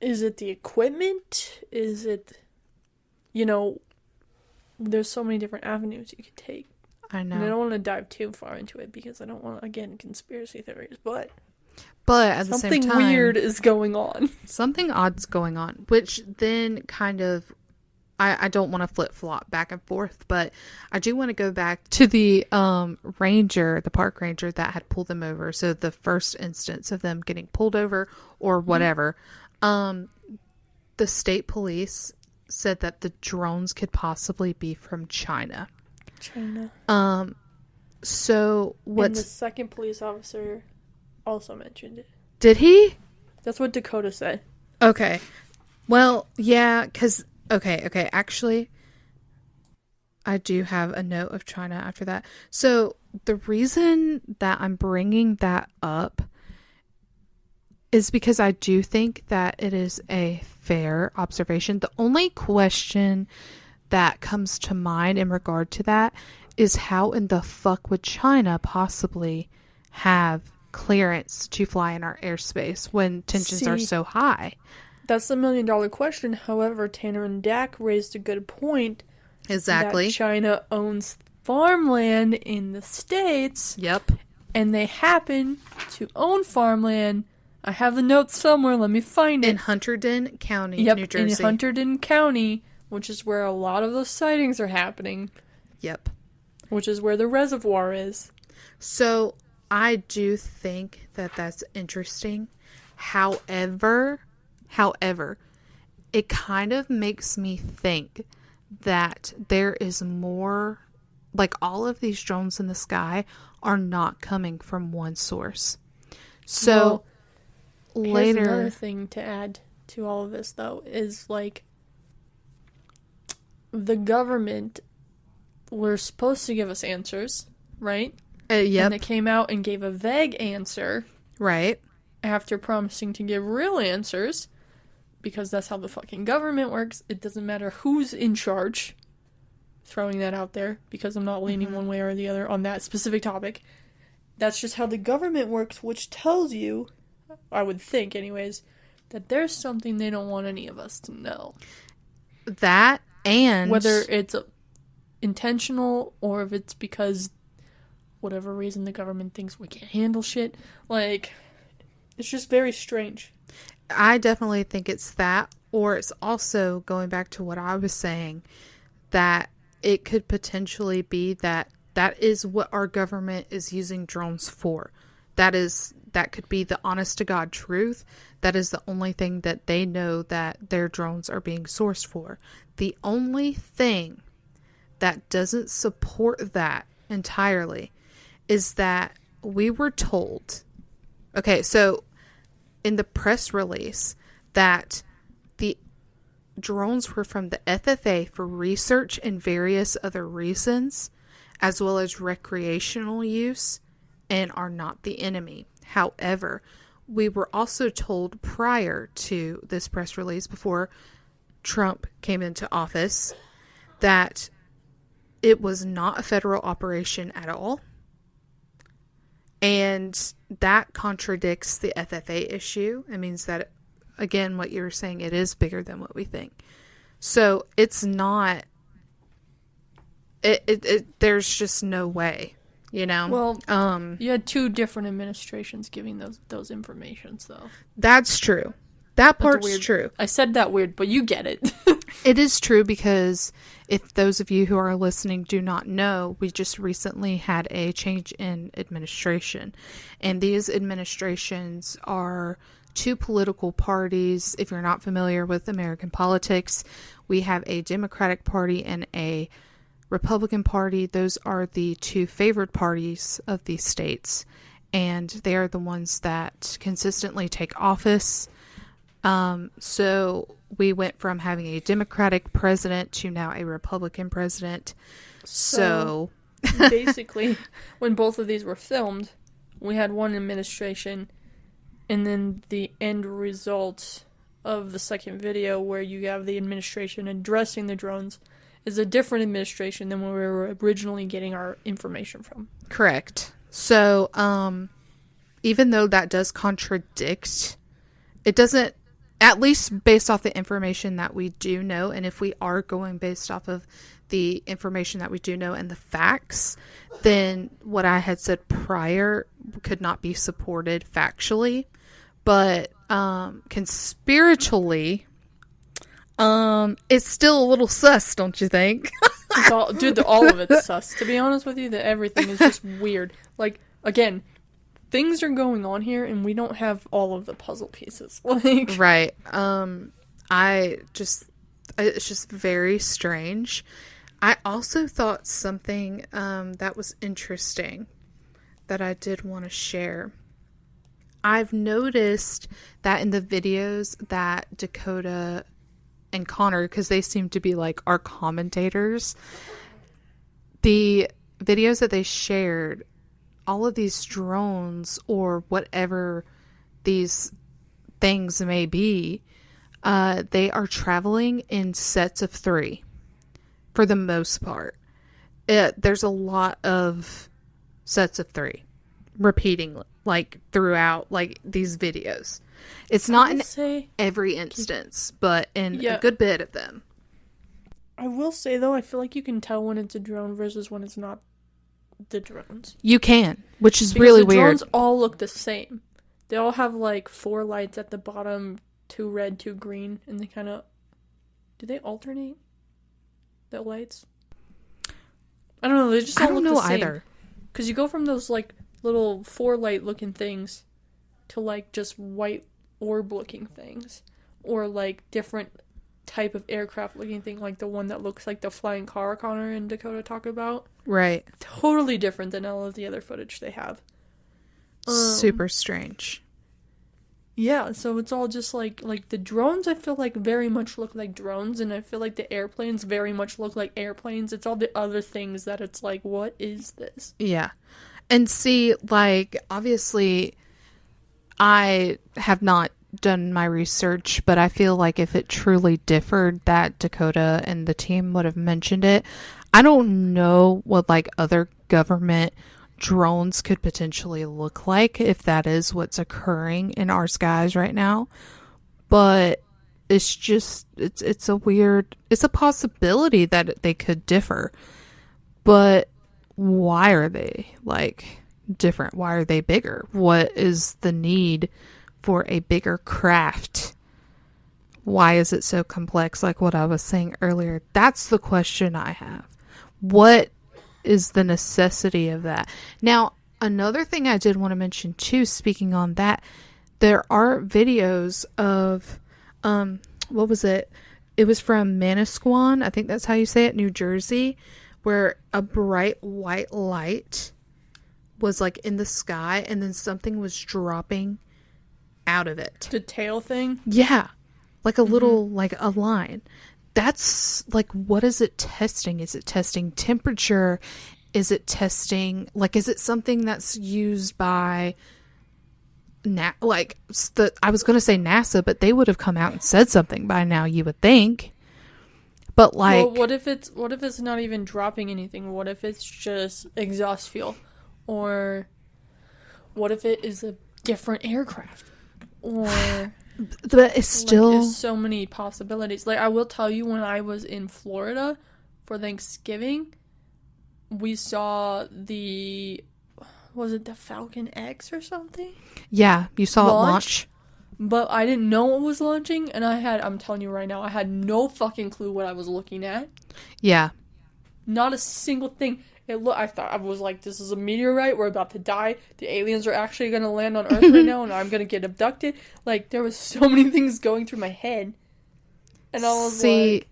Is it the equipment? Is it... You know, there's so many different avenues you could take. I know. And I don't want to dive too far into it because I don't want, again, conspiracy theories, but at the same time, something weird is going on. Something odd's going on, which then kind of, I don't want to flip-flop back and forth, but I do want to go back to the ranger, the park ranger that had pulled them over. So the first instance of them getting pulled over or whatever, the state police said that the drones could possibly be from China. So what's... And the second police officer also mentioned it. Did he? That's what Dakota said. Okay. Well, yeah, because... Okay, actually, I do have a note of China after that. So, the reason that I'm bringing that up is because I do think that it is a fair observation. The only question that comes to mind in regard to that is how in the fuck would China possibly have clearance to fly in our airspace when tensions are so high? That's the $1 million question. However, Tanner and Dak raised a good point. Exactly. That China owns farmland in the States. Yep. And they happen to own farmland. I have the notes somewhere. Let me find it. In Hunterdon County, New Jersey. In Hunterdon County, which is where a lot of those sightings are happening. Yep. Which is where the reservoir is. So, I do think that that's interesting. However, it kind of makes me think that there is more, like all of these drones in the sky are not coming from one source. So, later... Here's another thing to add to all of this, though, is like the government were supposed to give us answers, right? Yep. And they came out and gave a vague answer. Right. After promising to give real answers. Because that's how the fucking government works. It doesn't matter who's in charge. Throwing that out there. Because I'm not leaning one way or the other on that specific topic. That's just how the government works. Which tells you, I would think anyways, that there's something they don't want any of us to know. That and... Whether intentional or if it's because whatever reason the government thinks we can't handle shit. Like, it's just very strange. I definitely think it's that, or it's also going back to what I was saying, that it could potentially be that is what our government is using drones for. That could be the honest to God truth. That is the only thing that they know that their drones are being sourced for. The only thing that doesn't support that entirely is that we were told, okay, so in the press release, that the drones were from the FFA for research and various other reasons, as well as recreational use, and are not the enemy. However, we were also told prior to this press release, before Trump came into office, that it was not a federal operation at all. And that contradicts the FFA issue. It means that, again, what you were saying, it is bigger than what we think. So it's not, there's just no way, you know? Well, you had 2 different administrations giving those informations, though. That's true. That part's true. I said that weird, but you get it. It is true, because if those of you who are listening do not know, we just recently had a change in administration. And these administrations are 2 political parties. If you're not familiar with American politics, we have a Democratic Party and a Republican Party. Those are the 2 favored parties of these states. And they are the ones that consistently take office. So we went from having a Democratic president to now a Republican president. So basically, when both of these were filmed, we had one administration, and then the end result of the second video, where you have the administration addressing the drones, is a different administration than where we were originally getting our information from. Correct. So, even though that does contradict, it doesn't, at least based off the information that we do know, and if we are going based off of the information that we do know and the facts, then what I had said prior could not be supported factually. But conspiratorially, it's still a little sus, don't you think? All of it's sus. To be honest with you, that everything is just weird. Like, again, things are going on here, and we don't have all of the puzzle pieces. Like, right. It's just very strange. I also thought something that was interesting that I did want to share. I've noticed that in the videos that Dakota and Connor, because they seem to be like our commentators, the videos that they shared, all of these drones or whatever these things may be, they are traveling in sets of 3 for the most part. There's a lot of sets of 3 repeating, like, throughout, like, these videos. It's not in every instance, but in a good bit of them. I will say, though, I feel like you can tell when it's a drone versus when it's not the drones. You can, which is really weird. The drones all look the same. They all have, like, 4 lights at the bottom, 2 red, 2 green, and they kind of... Do they alternate the lights? I don't know, they just all look the same. I don't know either. Because you go from those, like, little 4 light looking things to, like, just white orb looking things, or like different type of aircraft looking thing, like the one that looks like the flying car Connor and Dakota talk about. Right. Totally different than all of the other footage they have. Super strange. Yeah, so it's all just like the drones, I feel like very much look like drones, and I feel like the airplanes very much look like airplanes. It's all the other things that it's like, what is this? Yeah. And see, like, obviously, I have not done my research, but I feel like if it truly differed, that Dakota and the team would have mentioned it. I don't know what, like, other government drones could potentially look like if that is what's occurring in our skies right now. But it's just, it's a possibility that they could differ. But why are they like different? Why are they bigger? What is the need for a bigger craft? Why is it so complex? Like what I was saying earlier, that's the question I have. What is the necessity of that? Now, another thing I did want to mention too, speaking on that, there are videos of, what was it? It was from Manasquan, I think that's how you say it, New Jersey, where a bright white light was like in the sky and then something was dropping out of it. The tail thing? Yeah. Like a little, like a line. That's like, what is it testing? Is it testing temperature? Is it testing, like, is it something that's used by, I was going to say NASA, but they would have come out and said something by now, you would think. But like, well, what if it's not even dropping anything? What if it's just exhaust fuel? Or what if it is a different aircraft? Or but it's still, like, there's so many possibilities. Like, I will tell you, when I was in Florida for Thanksgiving, we saw was it the Falcon X or something? Yeah, you saw it launch. But I didn't know it was launching, and I'm telling you right now, I had no fucking clue what I was looking at. Yeah. Not a single thing. I thought, I was like, this is a meteorite, we're about to die, the aliens are actually going to land on Earth right now, and I'm going to get abducted. Like, there was so many things going through my head. And I was like,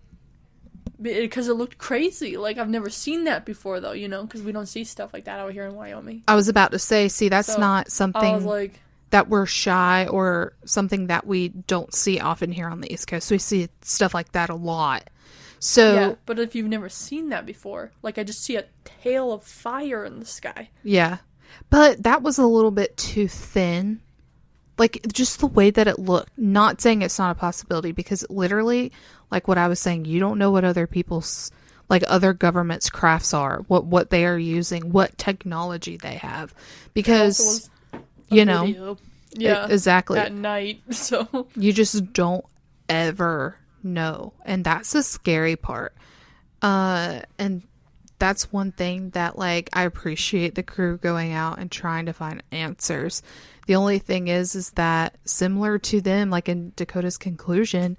because it looked crazy. Like, I've never seen that before, though, because we don't see stuff like that out here in Wyoming. I was about to say, that's not something I was like, that we're shy or something that we don't see often here on the East Coast. We see stuff like that a lot. So, yeah, but if you've never seen that before, like, I just see a tail of fire in the sky. Yeah. But that was a little bit too thin. Like, just the way that it looked. Not saying it's not a possibility, because literally, like what I was saying, you don't know what other people's, like, other governments' crafts are, what they are using, what technology they have. Because, Video. Yeah, exactly. At night, so. You just don't ever know. And that's the scary part. And that's one thing that, like, I appreciate the crew going out and trying to find answers. The only thing is that similar to them, like in Dakota's conclusion,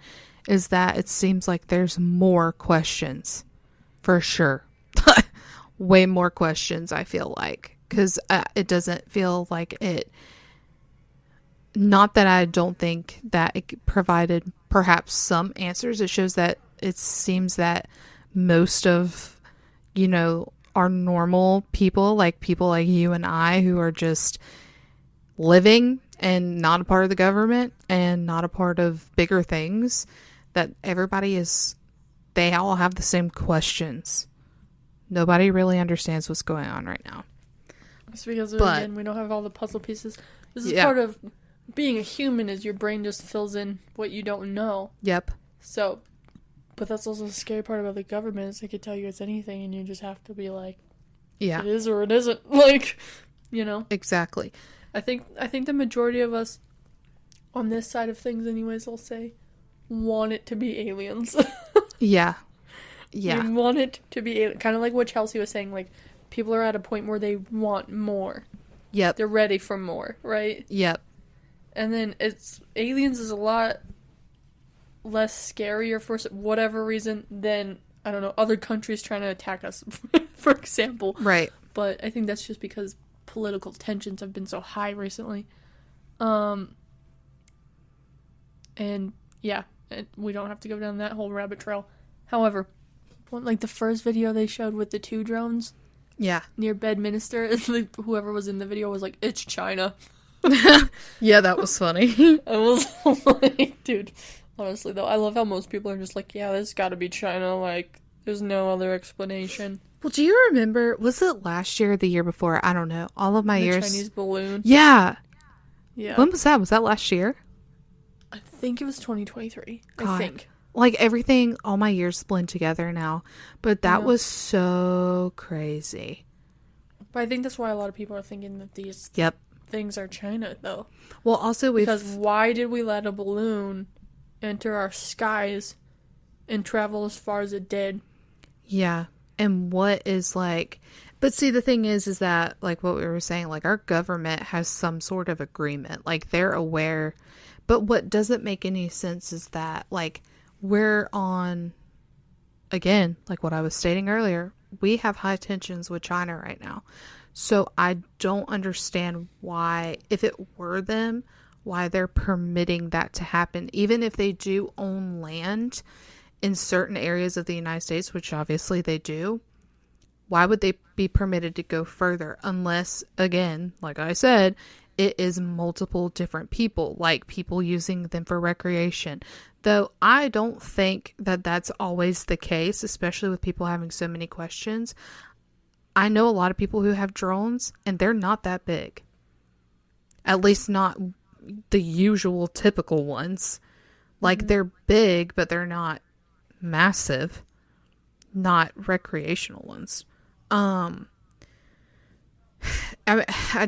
is that it seems like there's more questions. For sure. Way more questions, I feel like. Because it doesn't feel like it... Not that I don't think that it provided perhaps some answers. It shows that it seems that most of, our normal people like you and I, who are just living and not a part of the government and not a part of bigger things, that they all have the same questions. Nobody really understands what's going on right now. It's because, again, we don't have all the puzzle pieces. This is part of being a human, is your brain just fills in what you don't know. Yep. So, but that's also the scary part about the government, is they could tell you it's anything and you just have to be like, yeah, it is or it isn't. Like, Exactly. I think the majority of us on this side of things, anyways, I'll say, want it to be aliens. Yeah. Yeah. You want it to be kind of like what Chelsea was saying, like, people are at a point where they want more. Yep. They're ready for more, right? Yep. And then aliens is a lot less scarier for whatever reason than, I don't know, other countries trying to attack us, for example. Right. But I think that's just because political tensions have been so high recently. And yeah, we don't have to go down that whole rabbit trail. However, like the first video they showed with the 2 drones, yeah, near Bedminster, whoever was in the video was like, it's China. Yeah, that was funny. I was like, dude, honestly though, I love how most people are just like, yeah, this gotta be China, like, there's no other explanation. Well, do you remember, was it last year or the year before? I don't know. All of my the years. Chinese balloon. Yeah. Yeah. When was that? Was that last year? I think it was 2023. God. I think. Like, everything, all my years blend together now. But that was so crazy. But I think that's why a lot of people are thinking that these things are China, though. Well, also because why did we let a balloon enter our skies and travel as far as it did? Yeah. and what is like, but see, the thing is that, like what we were saying, like our government has some sort of agreement, like they're aware, but what doesn't make any sense is that, like, we're on, again, like what I was stating earlier, we have high tensions with China right now. So I don't understand why, if it were them, why they're permitting that to happen. Even if they do own land in certain areas of the United States, which obviously they do, why would they be permitted to go further? Unless, again, like I said, it is multiple different people, like people using them for recreation. Though I don't think that that's always the case, especially with people having so many questions. I know a lot of people who have drones, and they're not that big. At least not the usual typical ones. Like, they're big, but they're not massive. Not recreational ones. I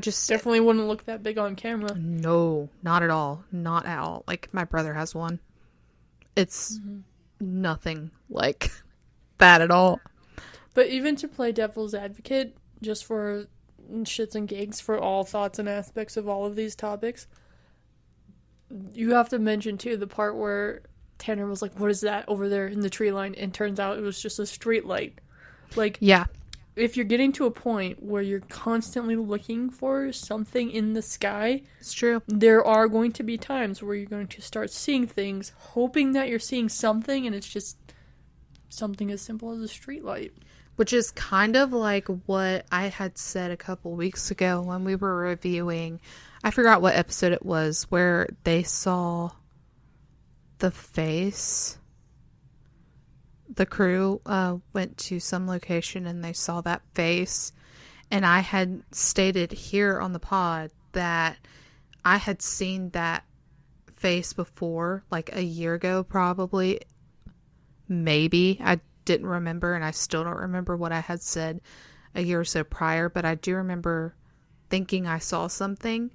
just Definitely wouldn't look that big on camera. No, not at all. Not at all. Like, my brother has one. It's nothing like that at all. But even to play devil's advocate, just for shits and gigs, for all thoughts and aspects of all of these topics, you have to mention, too, the part where Tanner was like, what is that over there in the tree line? And turns out it was just a street light. Like, yeah. If you're getting to a point where you're constantly looking for something in the sky, it's true. There are going to be times where you're going to start seeing things, hoping that you're seeing something, and it's just something as simple as a street light. Which is kind of like what I had said a couple weeks ago when we were reviewing, I forgot what episode it was, where they saw the face. The crew went to some location and they saw that face. And I had stated here on the pod that I had seen that face before, like a year ago probably. Maybe. I didn't remember, and I still don't remember what I had said a year or so prior, but I do remember thinking I saw something,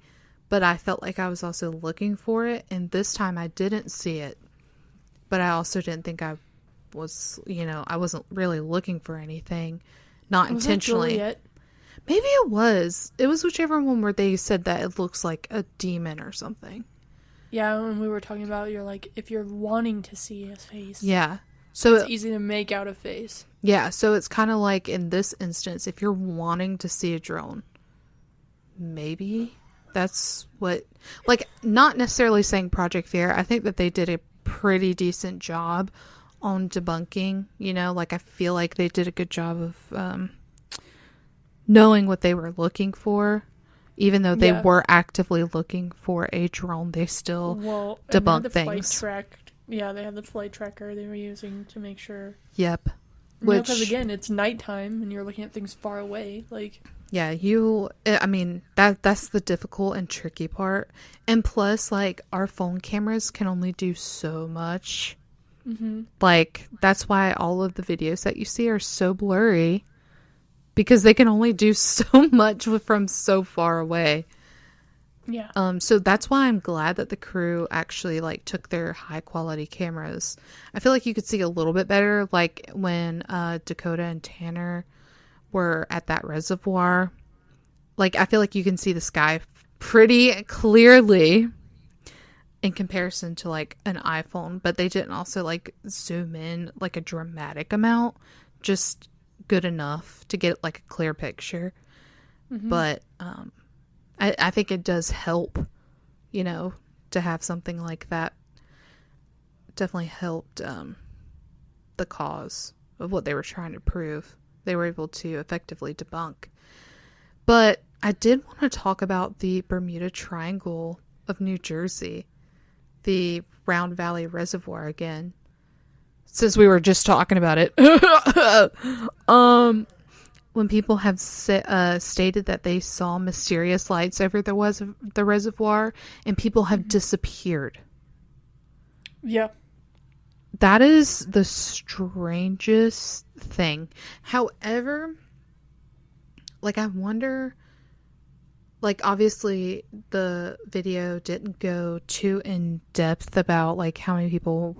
but I felt like I was also looking for it, and this time I didn't see it. But I also didn't think I was, I wasn't really looking for anything. Not was intentionally. That Juliet? Maybe it was. It was whichever one where they said that it looks like a demon or something. Yeah, when we were talking about, you're like, if you're wanting to see his face. Yeah. So it's easy to make out a face. Yeah, so it's kind of like in this instance, if you're wanting to see a drone, maybe that's what, like, not necessarily saying Project Fear. I think that they did a pretty decent job on debunking, like I feel like they did a good job of knowing what they were looking for. Even though they were actively looking for a drone, they still debunked things. They had the flight tracker they were using to make sure. Yep. Because again, it's nighttime and you're looking at things far away. Like, yeah, that's the difficult and tricky part. And plus, like, our phone cameras can only do so much. Mm-hmm. Like, that's why all of the videos that you see are so blurry. Because they can only do so much from so far away. Yeah. So that's why I'm glad that the crew actually, like, took their high quality cameras. I feel like you could see a little bit better, like when Dakota and Tanner were at that reservoir. Like, I feel like you can see the sky pretty clearly in comparison to, like, an iPhone. But they didn't also, like, zoom in, like, a dramatic amount. Just good enough to get, like, a clear picture. Mm-hmm. But, I think it does help, to have something like that. Definitely helped the cause of what they were trying to prove. They were able to effectively debunk. But I did want to talk about the Bermuda Triangle of New Jersey, the Round Valley Reservoir again, since we were just talking about it. When people have stated that they saw mysterious lights over the reservoir, and people have disappeared. Yeah. That is the strangest thing. However, like, I wonder, like, obviously the video didn't go too in depth about, like, how many people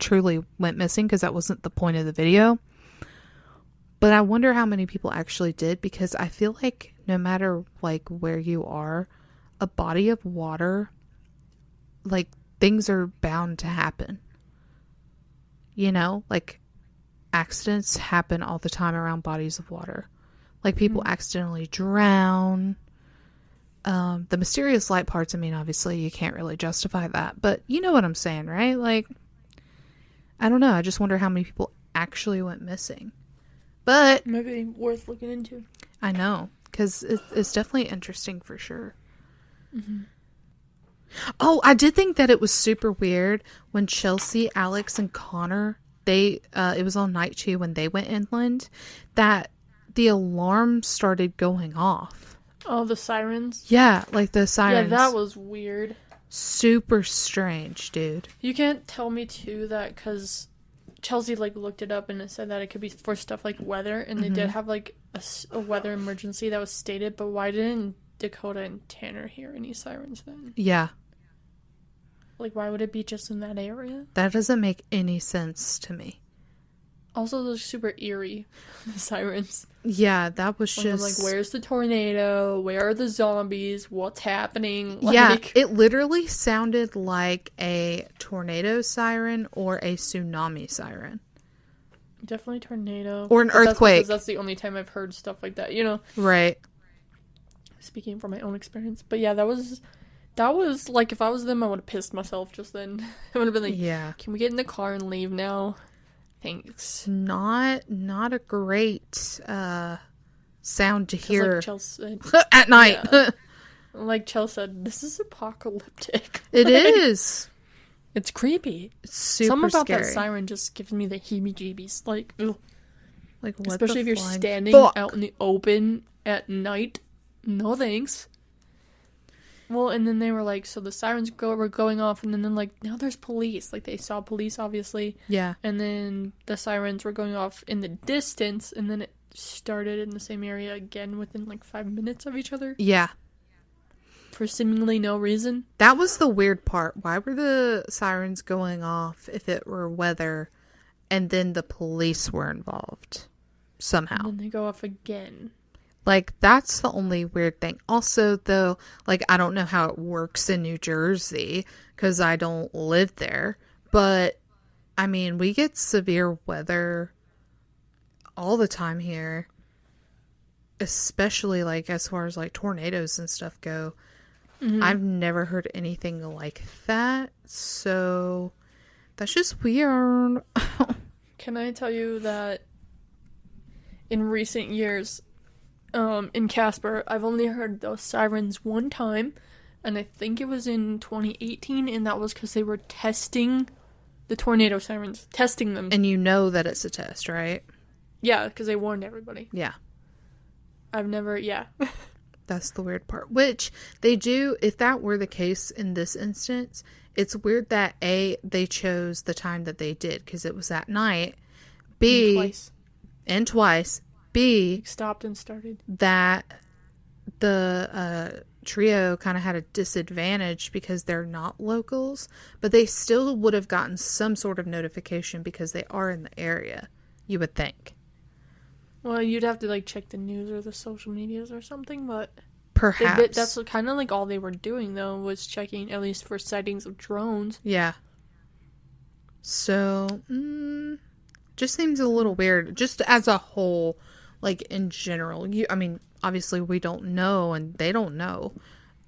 truly went missing, because that wasn't the point of the video. But I wonder how many people actually did, because I feel like no matter like where you are, a body of water, like things are bound to happen. You know, like accidents happen all the time around bodies of water. Like people accidentally drown. The mysterious light parts, I mean, obviously you can't really justify that, but you know what I'm saying, right? Like, I don't know. I just wonder how many people actually went missing. But maybe worth looking into. I know, because it's definitely interesting for sure. Mm-hmm. Oh, I did think that it was super weird when Chelsea, Alex, and Connor, it was on night 2 when they went inland, that the alarm started going off. Oh, the sirens? Yeah, like the sirens. Yeah, that was weird. Super strange, dude. You can't tell me too that, because Chelsea like looked it up and it said that it could be for stuff like weather, and they did have like a weather emergency that was stated, but why didn't Dakota and Tanner hear any sirens then? Yeah. Like, why would it be just in that area? That doesn't make any sense to me. Also, those are super eerie, the sirens. Yeah, that was just... I'm like, where's the tornado? Where are the zombies? What's happening? Like... Yeah, it literally sounded like a tornado siren or a tsunami siren. Definitely tornado. Or an earthquake. That's the only time I've heard stuff like that, you know? Right. Speaking from my own experience. But yeah, that was like, if I was them, I would have pissed myself just then. I would have been like, yeah, can we get in the car and leave now? Thanks. Not a great sound to hear like Chelsea said, at night. Yeah. Like Chel said, this is apocalyptic. It is. It's creepy. It's super Something about scary. that siren just gives me the heebie-jeebies. Like, ugh. Like, what especially if you're flying standing out in the open at night. No thanks. Well, and then they were like, so the sirens were going off, and then like, now there's police. Like, they saw police, obviously. Yeah. And then the sirens were going off in the distance, and then it started in the same area again within like 5 minutes of each other. Yeah. For seemingly no reason. That was the weird part. Why were the sirens going off if it were weather, and then the police were involved somehow? And then they go off again. Like, that's the only weird thing. Also, though, like, I don't know how it works in New Jersey, because I don't live there. But, I mean, we get severe weather all the time here. Especially, like, as far as, like, tornadoes and stuff go. Mm-hmm. I've never heard anything like that. So, that's just weird. Can I tell you that in recent years... in Casper, I've only heard those sirens one time, and I think it was in 2018, and that was because they were testing the tornado sirens, testing them. And you know that it's a test, right? Yeah, because they warned everybody. Yeah. Yeah. That's the weird part. Which, they do, if that were the case in this instance, it's weird that A, they chose the time that they did, because it was at night. B, and twice. B, stopped and started. That the trio kind of had a disadvantage because they're not locals, but they still would have gotten some sort of notification because they are in the area, you would think. Well, you'd have to like check the news or the social medias or something, but perhaps that's kind of like all they were doing though, was checking at least for sightings of drones. Yeah. So, just seems a little weird, just as a whole. Like, in general, I mean, obviously we don't know, and they don't know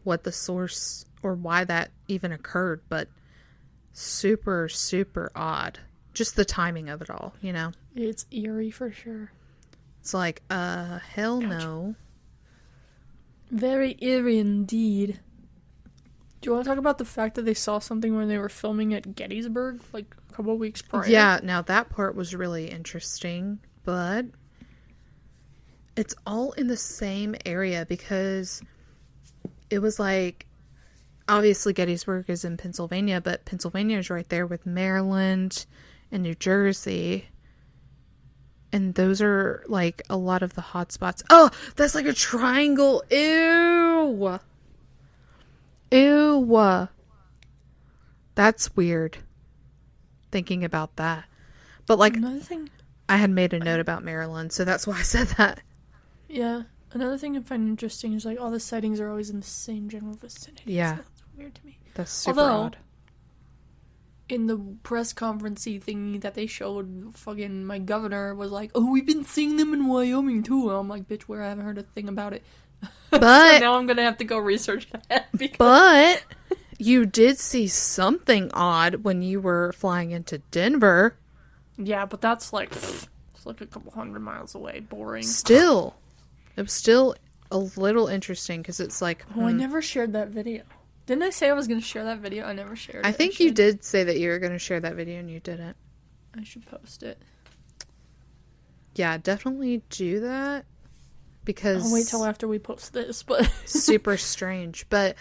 what the source or why that even occurred, but super, super odd. Just the timing of it all, you know? It's eerie for sure. It's like, hell no. Very eerie indeed. Do you want to talk about the fact that they saw something when they were filming at Gettysburg, like, a couple weeks prior? Yeah, now that part was really interesting, but... it's all in the same area because it was like, obviously Gettysburg is in Pennsylvania, but Pennsylvania is right there with Maryland and New Jersey. And those are like a lot of the hot spots. Oh, that's like a triangle. Ew. Ew. That's weird. Thinking about that. But like, another thing. I had made a note about Maryland, so that's why I said that. Yeah. Another thing I find interesting is, like, all the sightings are always in the same general vicinity. Yeah. So that's weird to me. That's super odd. In the press conference-y thingy that they showed, fucking my governor was like, oh, we've been seeing them in Wyoming, too. And I'm like, bitch, where? I haven't heard a thing about it. But so now I'm gonna have to go research that. But you did see something odd when you were flying into Denver. Yeah, but that's like, it's like a couple 100 miles away. Boring. Still. It was still a little interesting because it's like... Oh, I never shared that video. Didn't I say I was going to share that video? I never shared it. I think you did say that you were going to share that video and you didn't. I should post it. Yeah, definitely do that. Because... I'll wait till after we post this, but... super strange. But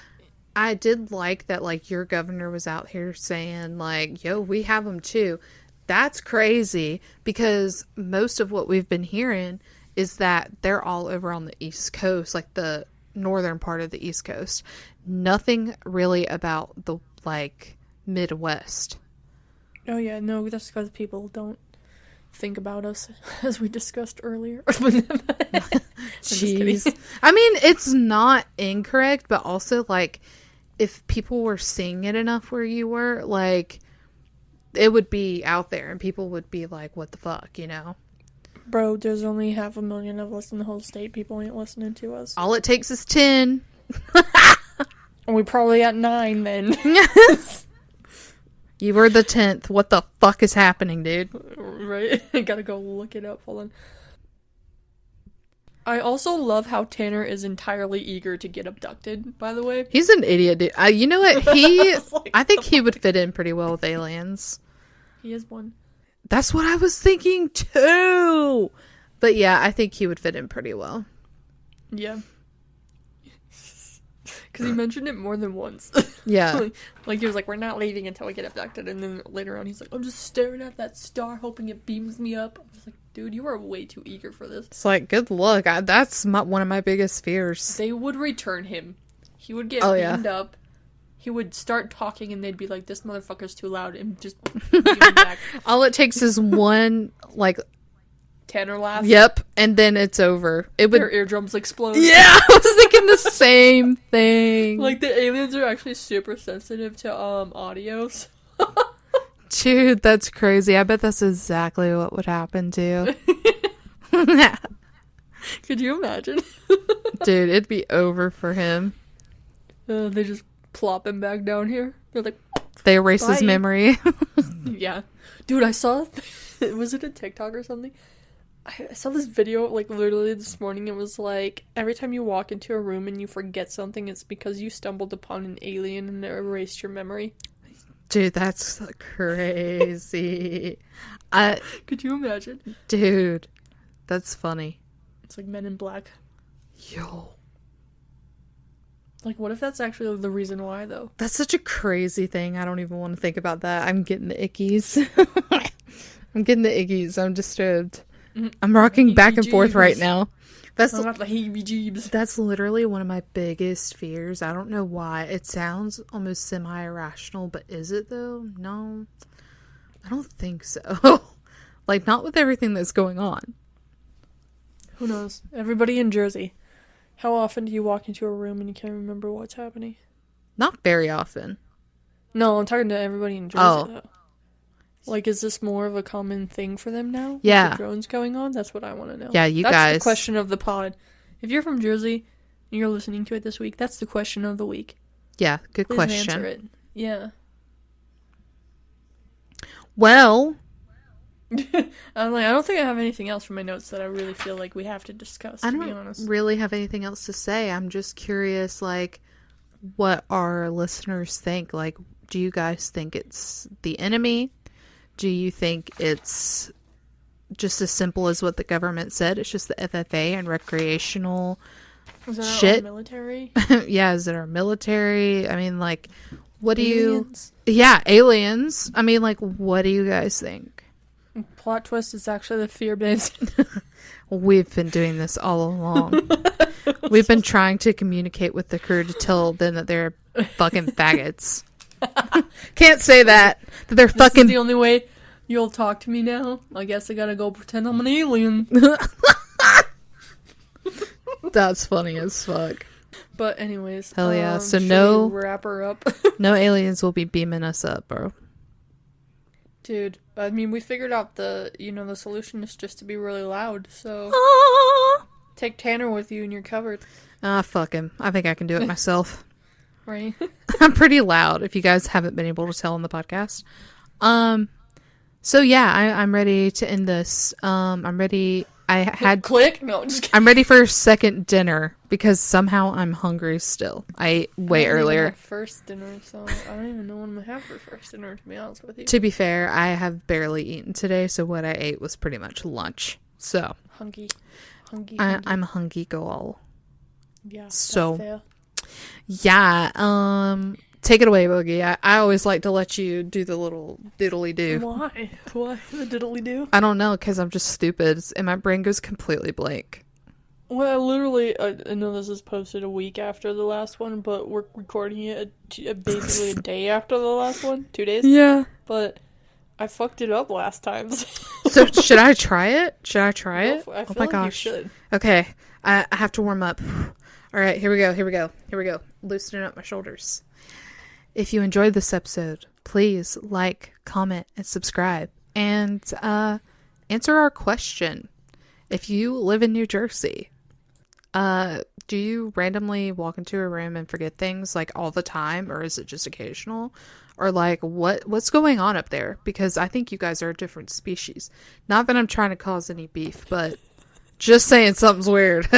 I did like that, like, your governor was out here saying, like, yo, we have them too. That's crazy because most of what we've been hearing is that they're all over on the East Coast, like the northern part of the East Coast. Nothing really about the, like, Midwest. Oh, yeah, no, that's because people don't think about us, as we discussed earlier. Jeez. I mean, it's not incorrect, but also, like, if people were seeing it enough where you were, like, it would be out there, and people would be like, what the fuck, you know? Bro, there's only 500,000 of us in the whole state. People ain't listening to us. All it takes is 10. And we probably at 9 then. You were the 10th. What the fuck is happening, dude? Right? I gotta go look it up. Hold on. I also love how Tanner is entirely eager to get abducted, by the way. He's an idiot, dude. You know what? I think he would fit in pretty well with aliens. He is one. That's what I was thinking, too. But yeah, I think he would fit in pretty well. Yeah. Because he mentioned it more than once. Yeah. like he was like, we're not leaving until we get abducted. And then later on, he's like, I'm just staring at that star, hoping it beams me up. I'm just like, dude, you are way too eager for this. It's like, good luck. That's one of my biggest fears. They would return him. He would get beamed up. He would start talking, and they'd be like, this motherfucker's too loud, and just beam him back. All it takes is one, like... Tanner laugh. Yep, and then it's over. Their eardrums explode. Yeah, I was thinking the same thing. Like, the aliens are actually super sensitive to audio. Dude, that's crazy. I bet that's exactly what would happen, too. Could you imagine? Dude, it'd be over for him. They just plop him back down here. They're like... They erase his memory. Yeah. Dude, I saw... Was it a TikTok or something? I saw this video, like, literally this morning. It was like, every time you walk into a room and you forget something, it's because you stumbled upon an alien and it erased your memory. Dude, that's crazy. Could you imagine? Dude, that's funny. It's like Men in Black. Yo. Like, what if that's actually the reason why, though? That's such a crazy thing. I don't even want to think about that. I'm getting the ickies. I'm getting the ickies. I'm disturbed. I'm rocking back and forth right now. That's the heebie-jeebs. That's literally one of my biggest fears. I don't know why. It sounds almost semi-irrational, but is it though? No. I don't think so. Like, not with everything that's going on. Who knows? Everybody in Jersey. How often do you walk into a room and you can't remember what's happening? Not very often. No, I'm talking to everybody in Jersey, though. Like, is this more of a common thing for them now? Yeah. With the drones going on? That's what I want to know. Yeah, that's guys. That's the question of the pod. If you're from Jersey and you're listening to it this week, that's the question of the week. Yeah, good Please question. answer it. Yeah. Well... I'm like, I don't think I have anything else from my notes that I really feel like we have to discuss, to be honest. I don't really have anything else to say. I'm just curious, like, what our listeners think. Like, do you guys think it's the enemy? Do you think it's just as simple as what the government said? It's just the FFA and recreational is it shit? Our military? Yeah, is it our military? I mean, like, what aliens? do you... Yeah, aliens. I mean, like, what do you guys think? Plot twist is actually the fear babes. We've been doing this all along. We've been trying to communicate with the crew to tell them that they're fucking faggots. Can't say that they're fucking... This is the only way You'll talk to me now? I guess I gotta go pretend I'm an alien. That's funny as fuck. But anyways. Hell yeah. So should no... we wrap her up? No aliens will be beaming us up, bro. Dude, I mean, we figured out the solution is just to be really loud, so... Take Tanner with you and you're covered. Fuck him. I think I can do it myself. Right? I'm pretty loud, if you guys haven't been able to tell on the podcast. So yeah, I'm ready to end this. I'm ready. Click? No, just kidding. I'm ready for second dinner because somehow I'm hungry still. I ate way earlier. I had first dinner, so I don't even know what I'm gonna have for first dinner, to be honest with you. To be fair, I have barely eaten today, so what I ate was pretty much lunch. So hungry. I'm a hungry girl. Yeah. So fair. yeah. Take it away, Burgy. I always like to let you do the little diddly-do. Why? Why the diddly-do? I don't know, because I'm just stupid, and my brain goes completely blank. Well, I know this is posted a week after the last one, but we're recording it basically a day after the last one. 2 days? Yeah. But I fucked it up last time. So, should I try it? I feel oh my gosh. You should. Okay, I have to warm up. Alright, here we go. Loosening up my shoulders. If you enjoyed this episode, please like, comment, and subscribe. And answer our question. If you live in New Jersey, do you randomly walk into a room and forget things like all the time? Or is it just occasional? Or like what's going on up there? Because I think you guys are a different species. Not that I'm trying to cause any beef, but just saying something's weird.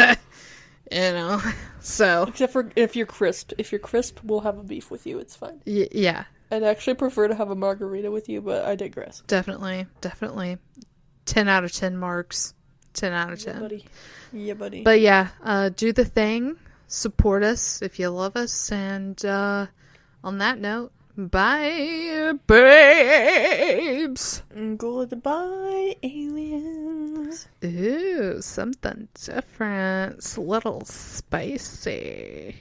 So except for if you're crisp. If you're crisp, we'll have a beef with you. It's fine. Yeah. I'd actually prefer to have a margarita with you, but I digress. Definitely. 10 out of 10 marks. 10 out of 10. Yeah, buddy. But yeah, do the thing. Support us if you love us. And on that note, bye, babes. Goodbye, aliens. Ooh, something different. It's a little spicy.